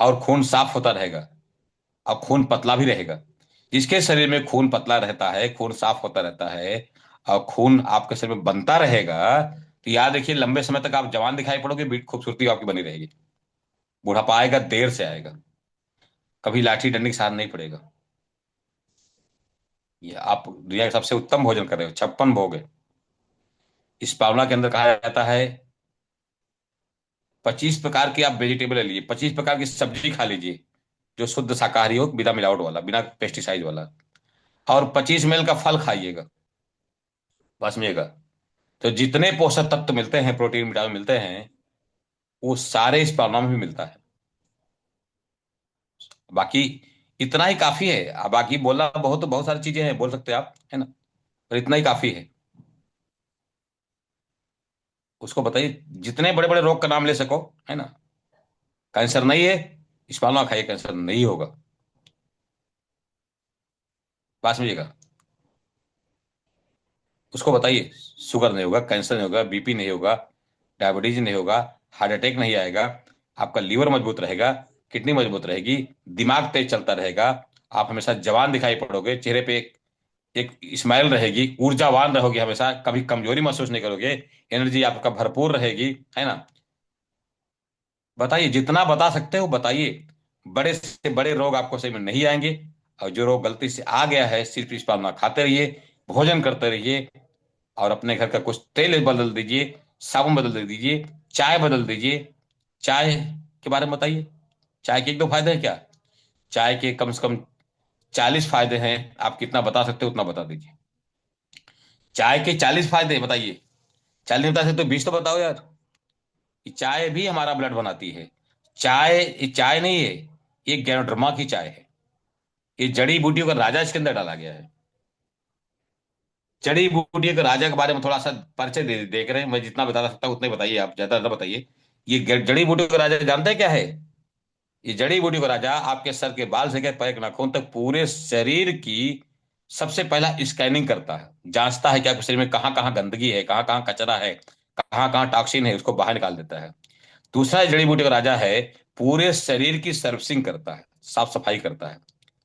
और खून साफ होता रहेगा और खून पतला भी रहेगा। जिसके शरीर में खून पतला रहता है, खून साफ होता रहता है और खून आपके शरीर में बनता रहेगा, तो याद रखिए लंबे समय तक आप जवान दिखाई पड़ोगे, खूबसूरती आपकी बनी रहेगी। बुढ़ापा आएगा देर से आएगा, कभी लाठी डंडी के साथ नहीं पड़ेगा। ये आप दुनिया के सबसे उत्तम भोजन कर रहे हो, 56 भोग है। इस पावना के अंदर कहा जाता है 25 प्रकार की आप वेजिटेबल ले लीजिए, 25 प्रकार की सब्जी खा लीजिए जो शुद्ध शाकाहारी हो, बिना मिलावट वाला, बिना पेस्टिसाइड वाला। और 25 मेल का फल खाइएगा, बस मिलेगा। तो जितने पोषक तत्व मिलते हैं, प्रोटीन विटामिन मिलते हैं, वो सारे इस पावना में भी मिलता है। बाकी इतना ही काफी है। अब बाकी बोलना बहुत बहुत सारी चीजें हैं, बोल सकते हैं आप, है ना, पर इतना ही काफी है। उसको बताइए, जितने बड़े बड़े रोग का नाम ले सको, है ना। कैंसर नहीं है, इस पावना खाइए, कैंसर नहीं होगा। पास में उसको बताइए, शुगर नहीं होगा, कैंसर नहीं होगा, बीपी नहीं होगा, डायबिटीज नहीं होगा, हार्ट अटैक नहीं आएगा, आपका लीवर मजबूत रहेगा, किडनी मजबूत रहेगी, दिमाग तेज चलता रहेगा, आप हमेशा जवान दिखाई पड़ोगे, चेहरे पे एक स्माइल रहेगी, ऊर्जावान रहोगे, हमेशा कभी कमजोरी महसूस नहीं करोगे, एनर्जी आपका भरपूर रहेगी, है ना। बताइए, जितना बता सकते हो बताइए। बड़े से बड़े रोग आपको सही में नहीं आएंगे। और जो रोग गलती से आ गया है, सिर्फ इस पालना खाते रहिए, भोजन करते रहिए, और अपने घर का कुछ तेल बदल दीजिए, साबुन बदल दीजिए, चाय बदल दीजिए। चाय के बारे में बताइए, चाय के 1-2 फायदे हैं क्या? चाय के कम से कम 40 फायदे हैं। आप कितना बता सकते हो उतना बता दीजिए। चाय के 40 फायदे बताइए। 40 नहीं बता सकते तो 20 तो बताओ यार। ये चाय भी हमारा ब्लड बनाती है। चाय, ये चाय नहीं है, ये गैनोडर्मा की चाय है। ये जड़ी बूटियों का राजा इसके अंदर डाला गया है। जड़ी बूटियों के राजा के बारे में थोड़ा सा परिचय देख रहे हैं। मैं जितना बता सकता हूँ उतना ही बताइए, आप ज्यादा ज्यादा बताइए। ये जड़ी बूटियों का राजा जानते हैं क्या है? ये जड़ी बूटी का राजा आपके सर के बाल से लेकर पैर के नाखून तक पूरे शरीर की सबसे पहला स्कैनिंग करता है, जांचता है कि आपके शरीर में कहाँ कहाँ गंदगी है, कहाँ कहाँ कचरा है, कहाँ कहाँ टॉक्सिन है, उसको बाहर निकाल देता है। दूसरा जड़ी बूटी का राजा है, पूरे शरीर की सर्विसिंग करता है, साफ सफाई करता है।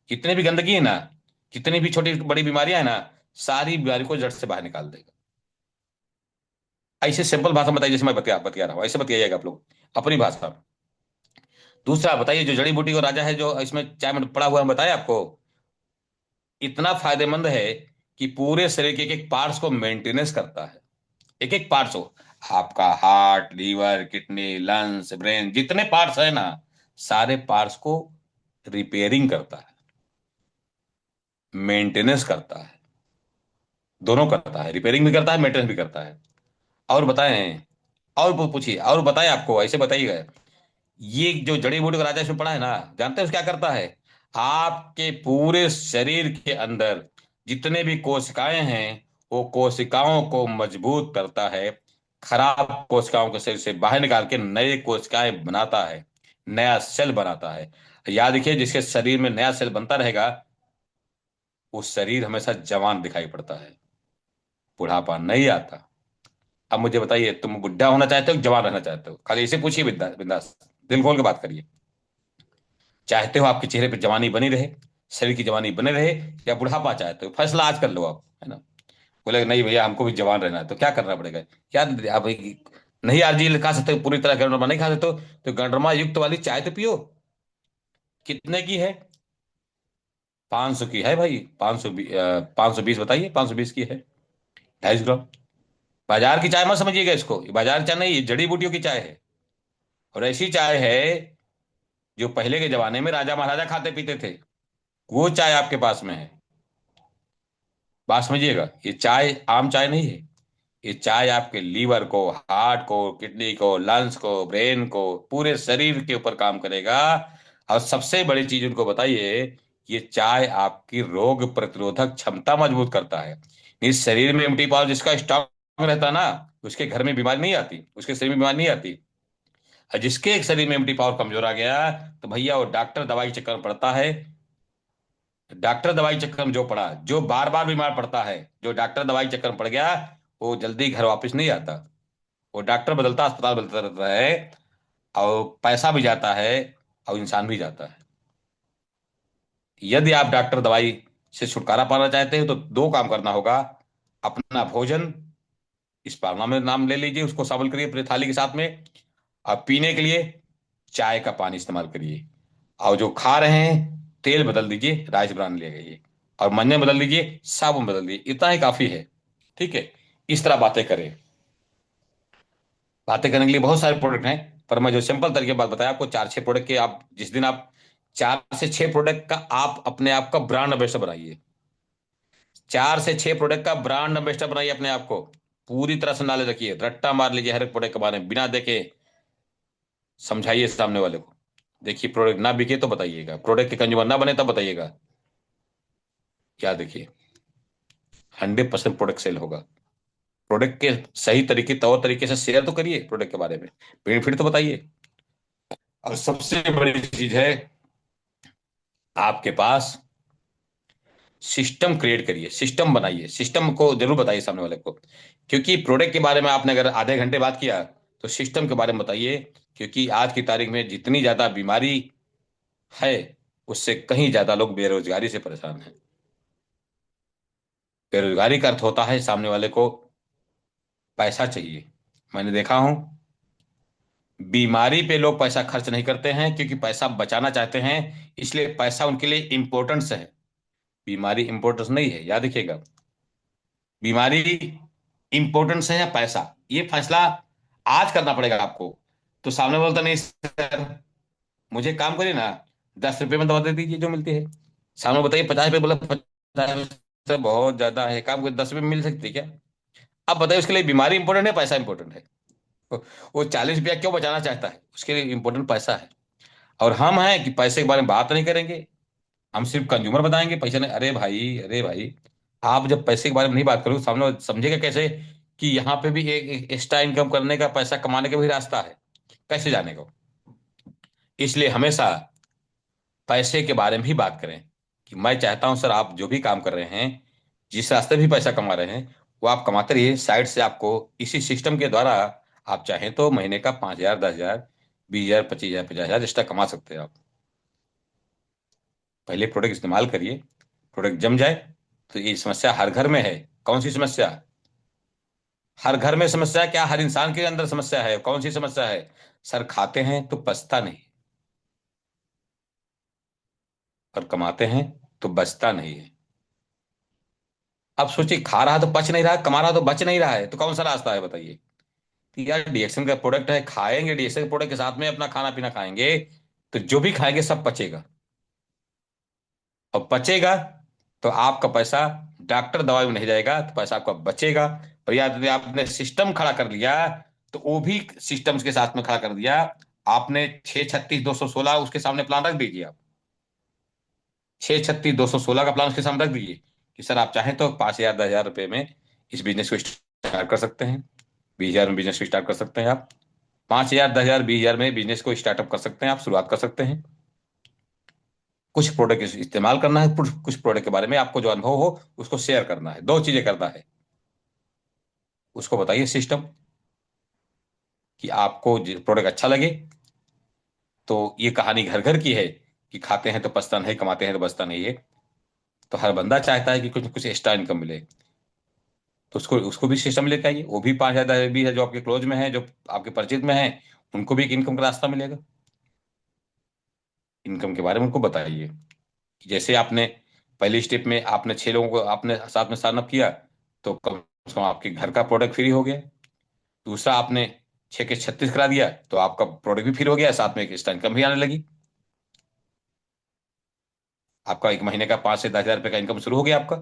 जितने भी गंदगी है ना, जितनी भी छोटी बड़ी बीमारियां है ना, सारी बीमारी को जड़ से बाहर निकाल देगा। ऐसे सिंपल भाषा में बताइए, जैसे मैं बतिया रहा हूँ, ऐसे बतियाइएगा आप लोग अपनी भाषा में। दूसरा बताइए, जो जड़ी बूटी का राजा है, जो इसमें चाय में पड़ा हुआ है, बताया आपको, इतना फायदेमंद है कि पूरे शरीर के एक एक पार्ट्स को मेंटेनेंस करता है। एक एक पार्ट्स हो, आपका heart, liver, kidney, lungs, brain, जितने पार्ट्स है ना, सारे पार्ट्स को रिपेयरिंग करता है, मेंटेनेंस करता है, दोनों करता है, रिपेयरिंग भी करता है, मेंटेनेंस भी करता है। और बताएं, और पूछिए, और बताएं, आपको ऐसे बताइएगा। ये जो जड़ी बूटी का राजा इसमें पड़ा है ना, जानते हैं क्या करता है? आपके पूरे शरीर के अंदर जितने भी कोशिकाएं हैं, वो कोशिकाओं को मजबूत करता है, खराब कोशिकाओं के शरीर से बाहर निकाल के नए कोशिकाएं बनाता है, नया सेल बनाता है। याद रखिए, जिसके शरीर में नया सेल बनता रहेगा, वो शरीर हमेशा जवान दिखाई पड़ता है, बुढ़ापा नहीं आता। अब मुझे बताइए, तुम बुढ़ा होना चाहते हो कि जवान रहना चाहते हो? खाली इसे पूछिए, बिंदास बिंदास, दिल खोल के बात करिए। चाहते हो आपके चेहरे पे जवानी बनी रहे, शरीर की जवानी बने रहे, या बुढ़ापा चाहते हो? फैसला आज कर लो आप, है ना। बोले नहीं भैया, हमको भी जवान रहना है, तो क्या करना पड़ेगा? क्या आप नहीं आरजी खा सकते हो, पूरी तरह गंडरमा नहीं खा सकते हो, तो गंडरमा युक्त वाली चाय तो पियो। कितने की है? 500 की है भाई, 520 बताइए, 520 की है, 250 ग्राम। बाजार की चाय मत समझिएगा इसको, ये बाजार चाय नहीं, ये जड़ी बूटियों की चाय है। और ऐसी चाय है जो पहले के जमाने में राजा महाराजा खाते पीते थे, वो चाय आपके पास में है। बात समझिएगा, ये चाय आम चाय नहीं है। ये चाय आपके लीवर को, हार्ट को, किडनी को, लंग्स को, ब्रेन को, पूरे शरीर के ऊपर काम करेगा। और सबसे बड़ी चीज उनको बताइए, ये चाय आपकी रोग प्रतिरोधक क्षमता मजबूत करता है। इस शरीर में इम्यूनिटी पावर जिसका स्ट्रांग रहता है ना, उसके घर में बीमारी नहीं आती, उसके शरीर में बीमारी नहीं आती। और जिसके एक शरीर में इम्यूनिटी पावर कमजोर आ गया, तो भैया वो डॉक्टर दवाई के चक्कर में पड़ता है। डॉक्टर दवाई चक्कर में जो पड़ा, जो बार बार बीमार पड़ता है, जो डॉक्टर दवाई चक्कर में पड़ गया, वो जल्दी घर वापस नहीं आता। वो डॉक्टर बदलता, अस्पताल बदलता रहता है, और पैसा भी जाता है, और इंसान भी जाता है। यदि आप डॉक्टर दवाई से छुटकारा पाना चाहते हैं तो दो काम करना होगा। अपना भोजन इस पावना में नाम ले लीजिए, उसको शामिल करिए अपनी थाली के साथ में। और पीने के लिए चाय का पानी इस्तेमाल करिए। और जो खा रहे हैं, तेल बदल दीजिए, राइस ब्रान ले गइए। और मंजन बदल दीजिए, साबुन बदल दीजिए, इतना ही काफी है। ठीक है। इस तरह बातें करें। बातें करने के लिए बहुत सारे प्रोडक्ट हैं, पर मैं जो सिंपल तरीके बात बताया आपको, चार छह प्रोडक्ट के, आप जिस दिन आप चार से छह प्रोडक्ट का आप अपने आप का ब्रांड एम्बेसडर बनाइए। चार से छह प्रोडक्ट का ब्रांड एम्बेसडर बनाइए अपने आप को। पूरी तरह से नॉलेज रखिए, रट्टा मार लीजिए हर एक प्रोडक्ट के बारे में बिना देखे। समझाइए सामने वाले को। देखिए, प्रोडक्ट ना बिके तो बताइएगा, प्रोडक्ट के कंज्यूमर ना बने तब बताइएगा। क्या देखिए, 100% प्रोडक्ट सेल होगा। प्रोडक्ट के सही तरीके तौर तरीके से शेयर तो करिए, प्रोडक्ट के बारे में बेनिफिट तो बताइए। और सबसे बड़ी चीज है, आपके पास सिस्टम क्रिएट करिए, सिस्टम बनाइए, सिस्टम को जरूर बताइए सामने वाले को। क्योंकि प्रोडक्ट के बारे में आपने अगर आधे घंटे बात किया, तो सिस्टम के बारे में बताइए। क्योंकि आज की तारीख में जितनी ज्यादा बीमारी है, उससे कहीं ज्यादा लोग बेरोजगारी से परेशान हैं। बेरोजगारी का अर्थ होता है सामने वाले को पैसा चाहिए। मैंने देखा हूं, बीमारी पे लोग पैसा खर्च नहीं करते हैं क्योंकि पैसा बचाना चाहते हैं, इसलिए पैसा उनके लिए इंपॉर्टेंस है। बीमारी इंपॉर्टेंस नहीं है, याद रखिएगा। बीमारी इंपॉर्टेंस है या पैसा, ये फैसला आज करना पड़ेगा आपको। तो सामने बोलता नहीं सर, मुझे काम करिए ना, 10 रुपये में दवा दे दीजिए जो मिलती है। सामने बताइए 50 रुपये, बोला 50 सर बहुत ज्यादा है, काम को 10 रुपये में मिल सकती है क्या? अब बताइए, उसके लिए बीमारी इंपॉर्टेंट है, पैसा इंपॉर्टेंट है? वो 40 रुपया क्यों बचाना चाहता है? उसके लिए इंपॉर्टेंट पैसा है। और हम हैं कि पैसे के बारे में बात नहीं करेंगे, हम सिर्फ कंज्यूमर बताएंगे, पैसे नहीं। अरे भाई, अरे भाई, आप जब पैसे के बारे में नहीं बात करोगे, सामने वाला समझेगा कैसे कि यहाँ पे भी एक एक्स्ट्रा इनकम करने का, पैसा कमाने का भी रास्ता है? कैसे जानेगा वो? इसलिए हमेशा पैसे के बारे में ही बात करें। कि मैं चाहता हूं सर, आप जो भी काम कर रहे हैं, जिस रास्ते भी पैसा कमा रहे हैं, वो आप कमाते रहिए। साइड से आपको इसी सिस्टम के द्वारा आप चाहें तो महीने का 5,000, 10,000, 20,000, 25,000, 50,000 एक्स्ट्रा कमा सकते हैं आप। पहले प्रोडक्ट इस्तेमाल करिए, प्रोडक्ट जम जाए। तो ये समस्या हर घर में है। कौन सी समस्या? हर घर में समस्या है क्या? हर इंसान के अंदर समस्या है। कौन सी समस्या है? सर, खाते हैं तो पचता नहीं, और कमाते हैं तो बचता नहीं है। अब सोचिए, खा रहा तो पच नहीं रहा, कमा रहा तो बच नहीं रहा है, तो कौन सा रास्ता है बताइए? तो यार, डीएक्शन का प्रोडक्ट है, खाएंगे डीएक्शन के प्रोडक्ट के साथ में अपना खाना पीना खाएंगे, तो जो भी खाएंगे सब पचेगा। और पचेगा तो आपका पैसा डॉक्टर दवाई में नहीं जाएगा, तो पैसा आपका बचेगा। और याद, यदि आपने सिस्टम खड़ा कर लिया, तो वो भी सिस्टम्स के साथ में खड़ा कर दिया। आपने 636 216 उसके सामने प्लान रख दीजिए आप। 636 216 का प्लान उसके सामने रख दीजिए कि सर, आप चाहें तो 5,000, 10,000 रुपये में इस बिजनेस को स्टार्ट कर सकते हैं। 20,000 में बिजनेस को स्टार्ट कर सकते हैं आप। 5,000, 10,000, 20,000 में बिजनेस को स्टार्टअप कर सकते हैं आप, शुरुआत कर सकते हैं। कुछ प्रोडक्ट इस्तेमाल करना है, कुछ कुछ प्रोडक्ट के बारे में आपको जो अनुभव हो उसको शेयर करना है। दो चीजें करना है। उसको बताइए सिस्टम, कि आपको प्रोडक्ट अच्छा लगे। तो ये कहानी घर घर की है कि खाते हैं तो पछता नहीं, कमाते हैं तो बचता नहीं है। तो हर बंदा चाहता है कि कुछ कुछ एक्स्ट्रा इनकम मिले। तो उसको उसको भी सिस्टम लेके आइए। वो भी 5,000 भी है, जो आपके क्लोज में है, जो आपके परिचित में है, उनको भी एक इनकम का रास्ता मिलेगा। इनकम के बारे में उनको बताइए। कि जैसे आपने पहली स्टेप में आपने 6 लोगों को आपने साथ में साइन अप किया, तो कम से कम आपके घर का प्रोडक्ट फ्री हो गया। दूसरा, आपने 6 के 36 करा दिया, तो आपका प्रोडक्ट भी फ्री हो गया, साथ में एक एक्स्ट्रा इनकम भी आने लगी। आपका एक महीने का 5 से 10,000 रुपये का इनकम शुरू हो गया आपका।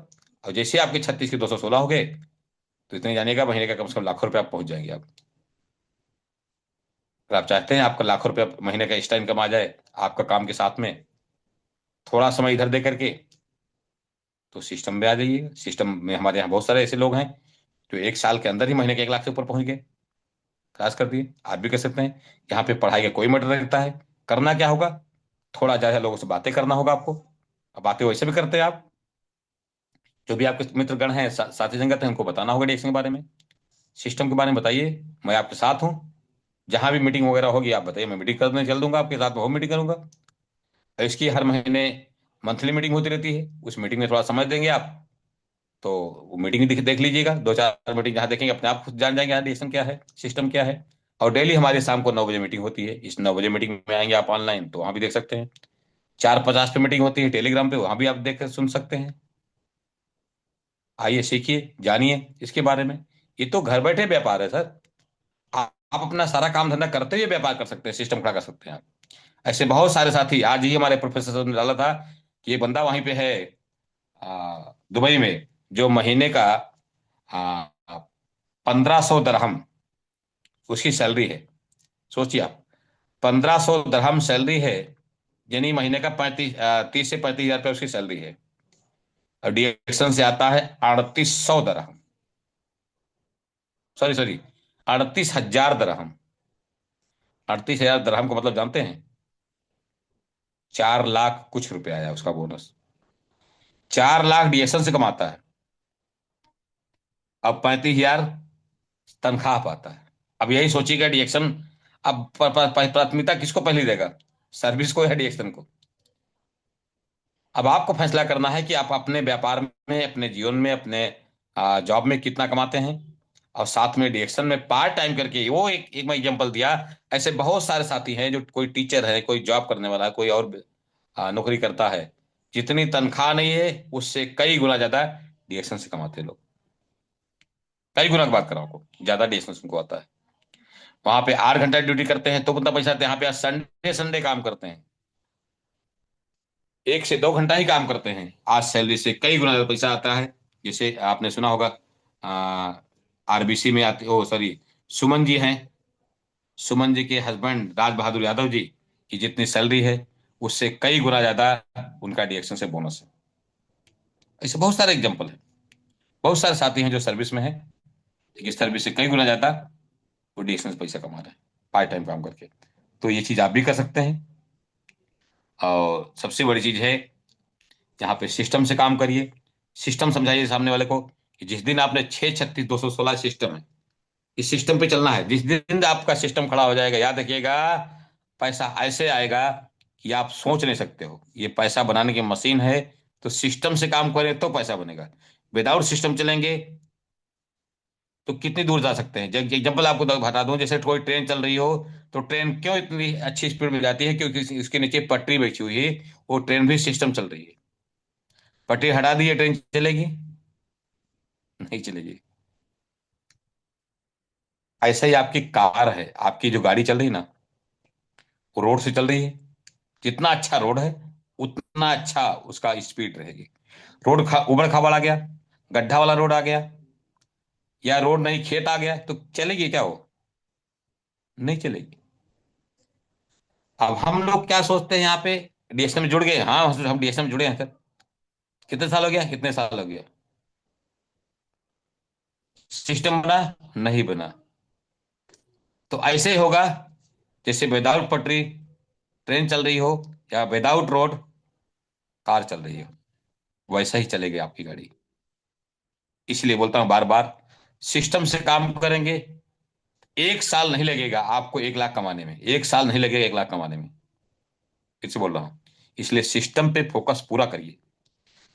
और जैसे आपके 36 के 216 हो गए, तो इतने जानेगा महीने का कम से कम लाखों रुपये आप पहुंच जाएंगे आप। अगर आप चाहते हैं आपका लाखों रुपये महीने का एक्स्ट्रा इनकम आ जाए आपका काम के साथ में, थोड़ा समय इधर दे करके, तो सिस्टम में आ जाइए। सिस्टम में हमारे यहाँ बहुत सारे ऐसे लोग हैं जो 1 साल के अंदर ही महीने के 1 लाख से ऊपर पहुंच गए। क्रॉस कर दिए, आप भी कर सकते हैं। यहाँ पे पढ़ाई का कोई मैटर नहीं रहता है। करना क्या होगा? थोड़ा ज्यादा लोगों से बातें करना होगा आपको। अब बातें वैसे भी करते हैं आप। जो भी आपके मित्रगण हैं, साथी संगत हैं, उनको बताना होगा डिएक्शन के बारे में। सिस्टम के बारे में बताइए, मैं आपके साथ हूँ। जहां भी मीटिंग वगैरह होगी आप बताइए, मैं मीटिंग करने चल दूंगा आपके साथ, वो मीटिंग करूंगा। और इसकी हर महीने मंथली मीटिंग होती रहती है, उस मीटिंग में थोड़ा समझ देंगे आप, तो वो मीटिंग देख लीजिएगा। दो चार मीटिंग जहाँ देखेंगे अपने आप खुद जान जाएंगे यहाँ डिसीजन क्या है, सिस्टम क्या है। और डेली हमारे शाम को 9 बजे मीटिंग होती है, इस 9 बजे मीटिंग में आएंगे आप ऑनलाइन तो वहाँ भी देख सकते हैं। 4:50 पे मीटिंग होती है टेलीग्राम पे, वहाँ भी आप देख कर सुन सकते हैं। आइए सीखिए, जानिए इसके बारे में। ये तो घर बैठे व्यापार है सर। आप अपना सारा काम धंधा करते हुए व्यापार कर सकते हैं, सिस्टम खड़ा कर सकते हैं आप। ऐसे बहुत सारे साथी, आज ही हमारे प्रोफेसर साहब ने डाला था कि ये बंदा वहीं पे है दुबई में, जो महीने का 1500 दरहम उसकी सैलरी है। सोचिए आप, 1500 दरहम सैलरी है, यानी महीने का 30 से 35 हजार रुपये उसकी सैलरी है। और डीएक्शन से आता है 3800 दरहम, सॉरी सॉरी, 38,000 दरहम। 38,000 दरहम का मतलब जानते हैं? 4 लाख कुछ रुपए आया उसका बोनस। 4 लाख डीएक्शन से कमाता है, अब 35,000 तनख्वाह पाता है। अब यही सोचिएगा डीएक्शन, अब प्राथमिकता किसको पहले देगा, सर्विस को या डीएक्शन को? अब आपको फैसला करना है कि आप अपने व्यापार में, अपने जीवन में, अपने जॉब में कितना कमाते हैं। और साथ में डिएक्शन में पार्ट टाइम करके, वो एक एक मैं एग्जांपल दिया। ऐसे बहुत सारे साथी हैं, जो कोई टीचर है, कोई जॉब करने वाला है, कोई और नौकरी करता है, जितनी तनख्वाह नहीं है उससे कई गुना ज्यादा डिएक्शन से कमाते हैं लोग। कई गुना की बात कर रहा हूं आपको, ज्यादा डिएक्शन उनको आता है। वहां पे 8 घंटा ड्यूटी करते हैं तो कितना पैसा आते हैं, यहाँ पे संडे संडे काम करते हैं, 1 से 2 घंटा ही काम करते हैं, आज सैलरी से कई गुना ज्यादा पैसा आता है। जैसे आपने सुना होगा, आरबीसी में आते, ओ सॉरी, सुमन जी हैं, सुमन जी के हस्बैंड राज बहादुर यादव जी की जितनी सैलरी है उससे कई गुना ज्यादा उनका डीएक्शन से बोनस है। ऐसे बहुत सारे एग्जाम्पल हैं। बहुत सारे साथी हैं जो सर्विस में हैं, लेकिन सर्विस से कई गुना ज्यादा वो डीएक्शन से पैसा कमा रहे हैं पार्ट टाइम काम करके। तो ये चीज आप भी कर सकते हैं। और सबसे बड़ी चीज है, यहाँ पे सिस्टम से काम करिए। सिस्टम समझाइए सामने वाले को कि जिस दिन आपने 6 36 216 सिस्टम है, इस सिस्टम पे चलना है। जिस दिन आपका सिस्टम खड़ा हो जाएगा, याद रखिएगा, पैसा ऐसे आएगा कि आप सोच नहीं सकते हो। ये पैसा बनाने की मशीन है, तो सिस्टम से काम करें तो पैसा बनेगा। विदाउट सिस्टम चलेंगे तो कितनी दूर जा सकते हैं। जब एग्जाम्पल आपको बता दूं, जैसे कोई ट्रेन चल रही हो, तो ट्रेन क्यों इतनी अच्छी स्पीड में जाती है? क्योंकि इसके नीचे पटरी बैठी हुई है, वो ट्रेन भी सिस्टम चल रही है। पटरी हटा दी है, ट्रेन चलेगी? नहीं चलेगी। ऐसा ही आपकी कार है, आपकी जो गाड़ी चल रही है ना, वो रोड से चल रही है। जितना अच्छा रोड है उतना अच्छा उसका स्पीड रहेगी। रोड उबड़ खाबड़ आ गया, गड्ढा वाला रोड आ गया, या रोड नहीं खेत आ गया, तो चलेगी क्या वो? नहीं चलेगी। अब हम लोग क्या सोचते हैं यहाँ पे, डीएसएम में जुड़ गए, हाँ हम डीएसएम में जुड़े हैं सर, कितने साल हो गया, कितने साल हो गया, सिस्टम बना नहीं बना। तो ऐसे ही होगा, जैसे विदाउट पटरी ट्रेन चल रही हो, या विदाउट रोड कार चल रही हो, वैसा ही चलेगी आपकी गाड़ी। इसलिए बोलता हूं बार बार, सिस्टम से काम करेंगे, 1 साल नहीं लगेगा आपको 1 लाख कमाने में, 1 साल नहीं लगेगा 1 लाख कमाने में। फिर से बोल रहा हूं, इसलिए सिस्टम पे फोकस पूरा करिए,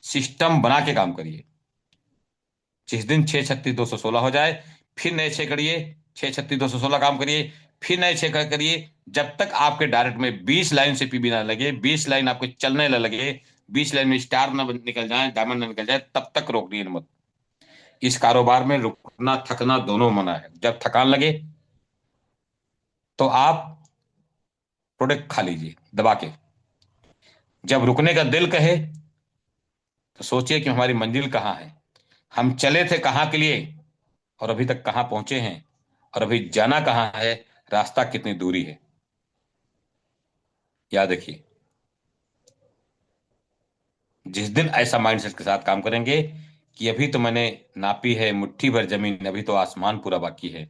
सिस्टम बना के काम करिए। जिस दिन 6 36 216 हो जाए, फिर नए 6 करिए, 6 36 216 काम करिए, फिर नए 6 करिए, जब तक आपके डायरेक्ट में 20 लाइन से पीबी ना लगे, 20 लाइन आपके चलने ना लगे, 20 लाइन में स्टार ना निकल जाए, डायमंड ना निकल जाए, तब तक रोकनी मत। इस कारोबार में रुकना थकना दोनों मना है। जब थकान लगे तो आप प्रोडक्ट खा लीजिए दबा के। जब रुकने का दिल कहे तो सोचिए कि हमारी मंजिल कहाँ है, हम चले थे कहाँ के लिए, और अभी तक कहाँ पहुंचे हैं, और अभी जाना कहाँ है, रास्ता कितनी दूरी है। याद रखिए, जिस दिन ऐसा माइंडसेट के साथ काम करेंगे कि अभी तो मैंने नापी है मुट्ठी भर जमीन, अभी तो आसमान पूरा बाकी है,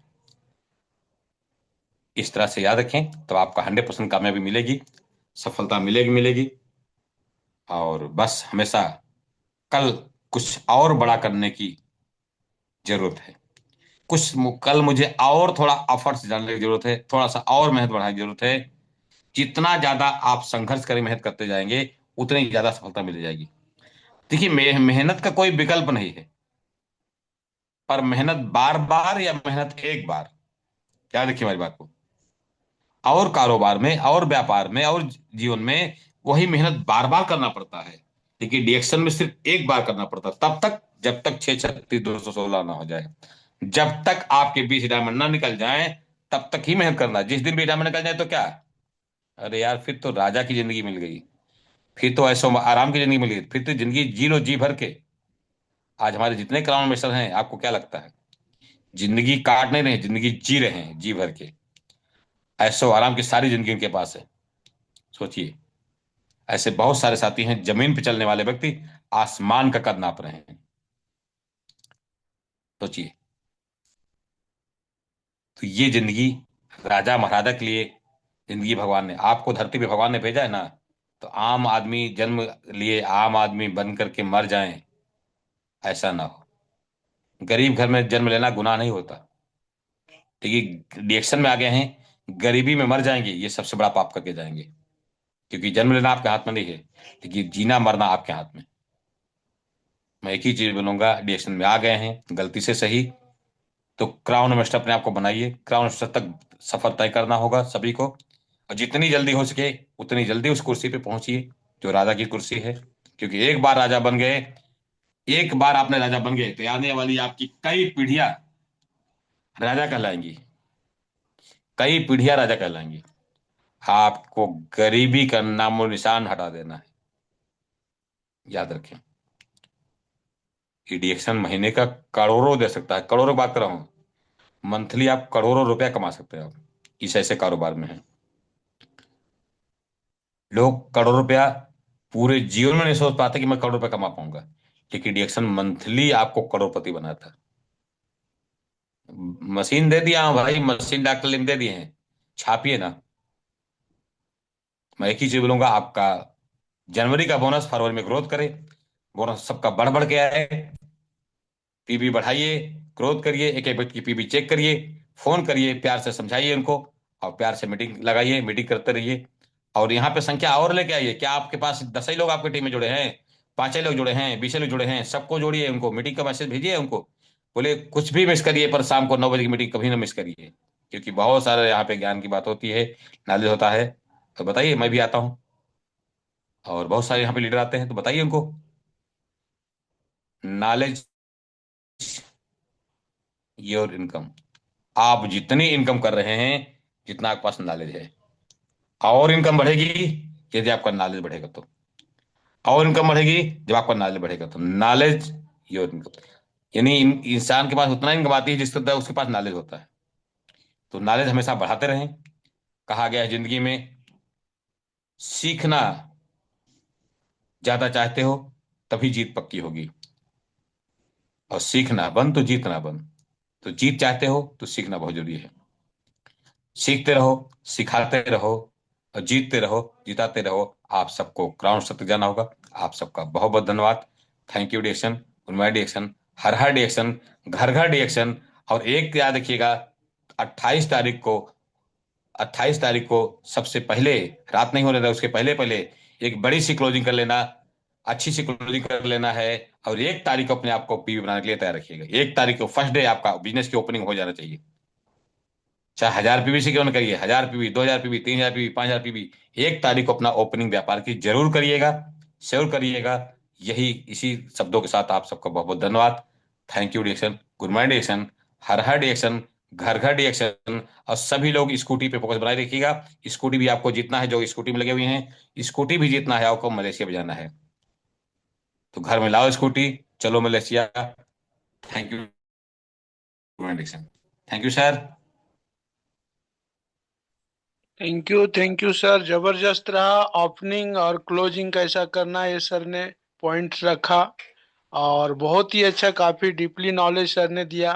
इस तरह से याद रखें, तो आपका 100% कामयाबी मिलेगी, सफलता मिलेगी मिलेगी। और बस हमेशा कल कुछ और बड़ा करने की जरूरत है। कल मुझे और थोड़ा एफर्ट्स डालने की जरूरत है, थोड़ा सा और मेहनत बढ़ाने की जरूरत है। जितना ज्यादा आप संघर्ष करें, मेहनत करते जाएंगे, उतनी ज्यादा सफलता मिल जाएगी। देखिए, मेहनत का कोई विकल्प नहीं है, पर मेहनत बार बार या मेहनत एक बार, याद रखिए हमारी बात को। और कारोबार में और व्यापार में और जीवन में वही मेहनत बार बार करना पड़ता है, लेकिन डिएक्शन में सिर्फ एक बार करना पड़ता है, तब तक जब तक 636 216 ना हो जाए, जब तक आपके बीच डायमंड ना निकल जाए, तब तक ही मेहनत करना। जिस दिन भी डायमंड निकल जाए तो क्या, अरे यार, फिर तो राजा की जिंदगी मिल गई, फिर तो ऐसो आराम की जिंदगी मिल गई, फिर तो जिंदगी जी लो जी भर के। आज हमारे जितने क्राउन मिनिस्टर हैं, आपको क्या लगता है, जिंदगी काट नहीं रहे, जिंदगी जी रहे हैं जी भर के। ऐसो आराम की सारी जिंदगी उनके पास है। सोचिए, ऐसे बहुत सारे साथी हैं, जमीन पे चलने वाले व्यक्ति आसमान का कद नाप रहे हैं। सोचिए, तो ये जिंदगी राजा महाराजा के लिए जिंदगी भगवान ने आपको धरती पे भगवान ने भेजा है ना, तो आम आदमी जन्म लिए आम आदमी बन करके मर जाएं, ऐसा ना हो। गरीब घर में जन्म लेना गुनाह नहीं होता, लेकिन रिएक्शन में आ गए हैं, गरीबी में मर जाएंगे, ये सबसे बड़ा पाप करके जाएंगे। क्योंकि जन्म लेना आपके हाथ में नहीं है, लेकिन जीना मरना आपके हाथ में। मैं एक ही चीज बोलूंगा, रिएक्शन में आ गए हैं गलती से सही, तो क्राउन मास्टर अपने आप को बनाइए, क्राउन मास्टर तक सफर तय करना होगा सभी को, और जितनी जल्दी हो सके उतनी जल्दी उस कुर्सी पे पहुंचिए जो राजा की कुर्सी है। क्योंकि एक बार राजा बन गए, एक बार आपने राजा बन गए, तो आने वाली आपकी कई पीढ़ियां राजा कहलाएंगी, कई पीढ़ियां राजा कहलाएंगी। आपको गरीबी का नामो निशान हटा देना है, याद रखें। रिएक्शन महीने का करोड़ों दे सकता है, करोड़ों की बात कर रहा हूं, मंथली आप करोड़ों रुपया कमा सकते हैं आप, इस ऐसे कारोबार में है। लोग करोड़ रुपया पूरे जीवन में नहीं सोच पाते कि मैं करोड़ रुपया कमा पाऊंगा, लेकिन रिएक्शन मंथली आपको करोड़पति बनाता है। मशीन दे दिया, हाँ भाई, मशीन डॉक्टर लिख दे दिए हैं, छापिए ना। मैं एक ही चीज बोलूंगा, आपका जनवरी का बोनस फरवरी में ग्रोथ करे, बोनस सबका बढ़ बढ़ के आए। पीबी बढ़ाइए, ग्रोथ करिए, एक एक व्यक्ति की पीबी चेक करिए, फोन करिए, प्यार से समझाइए उनको, और प्यार से मीटिंग लगाइए, मीटिंग करते रहिए। और यहाँ पे संख्या और लेके आइए, क्या आपके पास 10 ही लोग आपकी टीम में जुड़े हैं, 5 ही लोग जुड़े हैं, 20 लोग जुड़े हैं, सबको जोड़िए, उनको मीटिंग का मैसेज भेजिए उनको। बोले कुछ भी मिस करिए, पर शाम को 9 बजे की मीटिंग कभी ना मिस करिए, क्योंकि बहुत सारे यहाँ पे ज्ञान की बात होती है, नॉलेज होता है। तो बताइए, मैं भी आता हूँ, और बहुत सारे यहाँ पे लीडर आते हैं, तो बताइए उनको। नॉलेज योर इनकम, आप जितनी इनकम कर रहे हैं, जितना आपके पास नॉलेज है, और इनकम बढ़ेगी यदि आपका नॉलेज बढ़ेगा तो, और इनकम बढ़ेगी जब आपका नॉलेज बढ़ेगा तो। नॉलेज योर इनकम, यानी इंसान के पास उतना इनकम आती है जिसका उसके पास नॉलेज होता है। तो नॉलेज हमेशा बढ़ाते रहें। कहा गया है जिंदगी में, सीखना ज्यादा चाहते हो तभी जीत पक्की होगी, और सीखना बंद तो जीतना बंद। तो जीत चाहते हो तो सीखना बहुत जरूरी है। सीखते रहो, सिखाते रहो, और जीतते रहो, जिताते रहो। आप सबको ग्राउंड तक जाना होगा। आप सबका बहुत बहुत धन्यवाद। थैंक यू डिएक्शन, उन्माय डिएक्शन, हर हर डिएक्शन, घर घर डिएक्शन। और एक याद रखिएगा, 28 तारीख को, 28 तारीख को सबसे पहले, रात नहीं होने देना, उसके पहले पहले एक बड़ी सी क्लोजिंग कर लेना, अच्छी सी क्लोजिंग कर लेना है। और 1 तारीख को अपने आप को पीवी बनाने के लिए तैयार रखिएगा। 1 तारीख को फर्स्ट डे आपका बिजनेस की ओपनिंग हो जाना चाहिए। चाहे 1000 पीवी से क्यों ना करिए, 1000 पीवी, 2000 पीवी, 3000 पीवी, 5000 पीवी, 1 तारीख को अपना ओपनिंग व्यापार की जरूर करिएगा, जरूर करिएगा। यही इसी शब्दों के साथ आप सबका बहुत बहुत धन्यवाद। थैंक यू डिएक्शन, गुड मॉर्निंग डिएक्शन, हर हर डिएक्शन, घर घर डिएक्शन। और सभी लोग स्कूटी पे फोकस बनाए रखिएगा। स्कूटी भी आपको जीतना है, जो स्कूटी में लगे हुए हैं, स्कूटी भी जीतना है, आपको मलेशिया भी जाना है। तो घर में लाओ स्कूटी, चलो मलेशिया। थैंक यू डिएक्शन, thank you sir. Thank you sir, जबरदस्त रहा। ओपनिंग और क्लोजिंग कैसा करना है, ये सर ने पॉइंट्स रखा, और बहुत ही अच्छा, काफी डीपली नॉलेज सर ने दिया।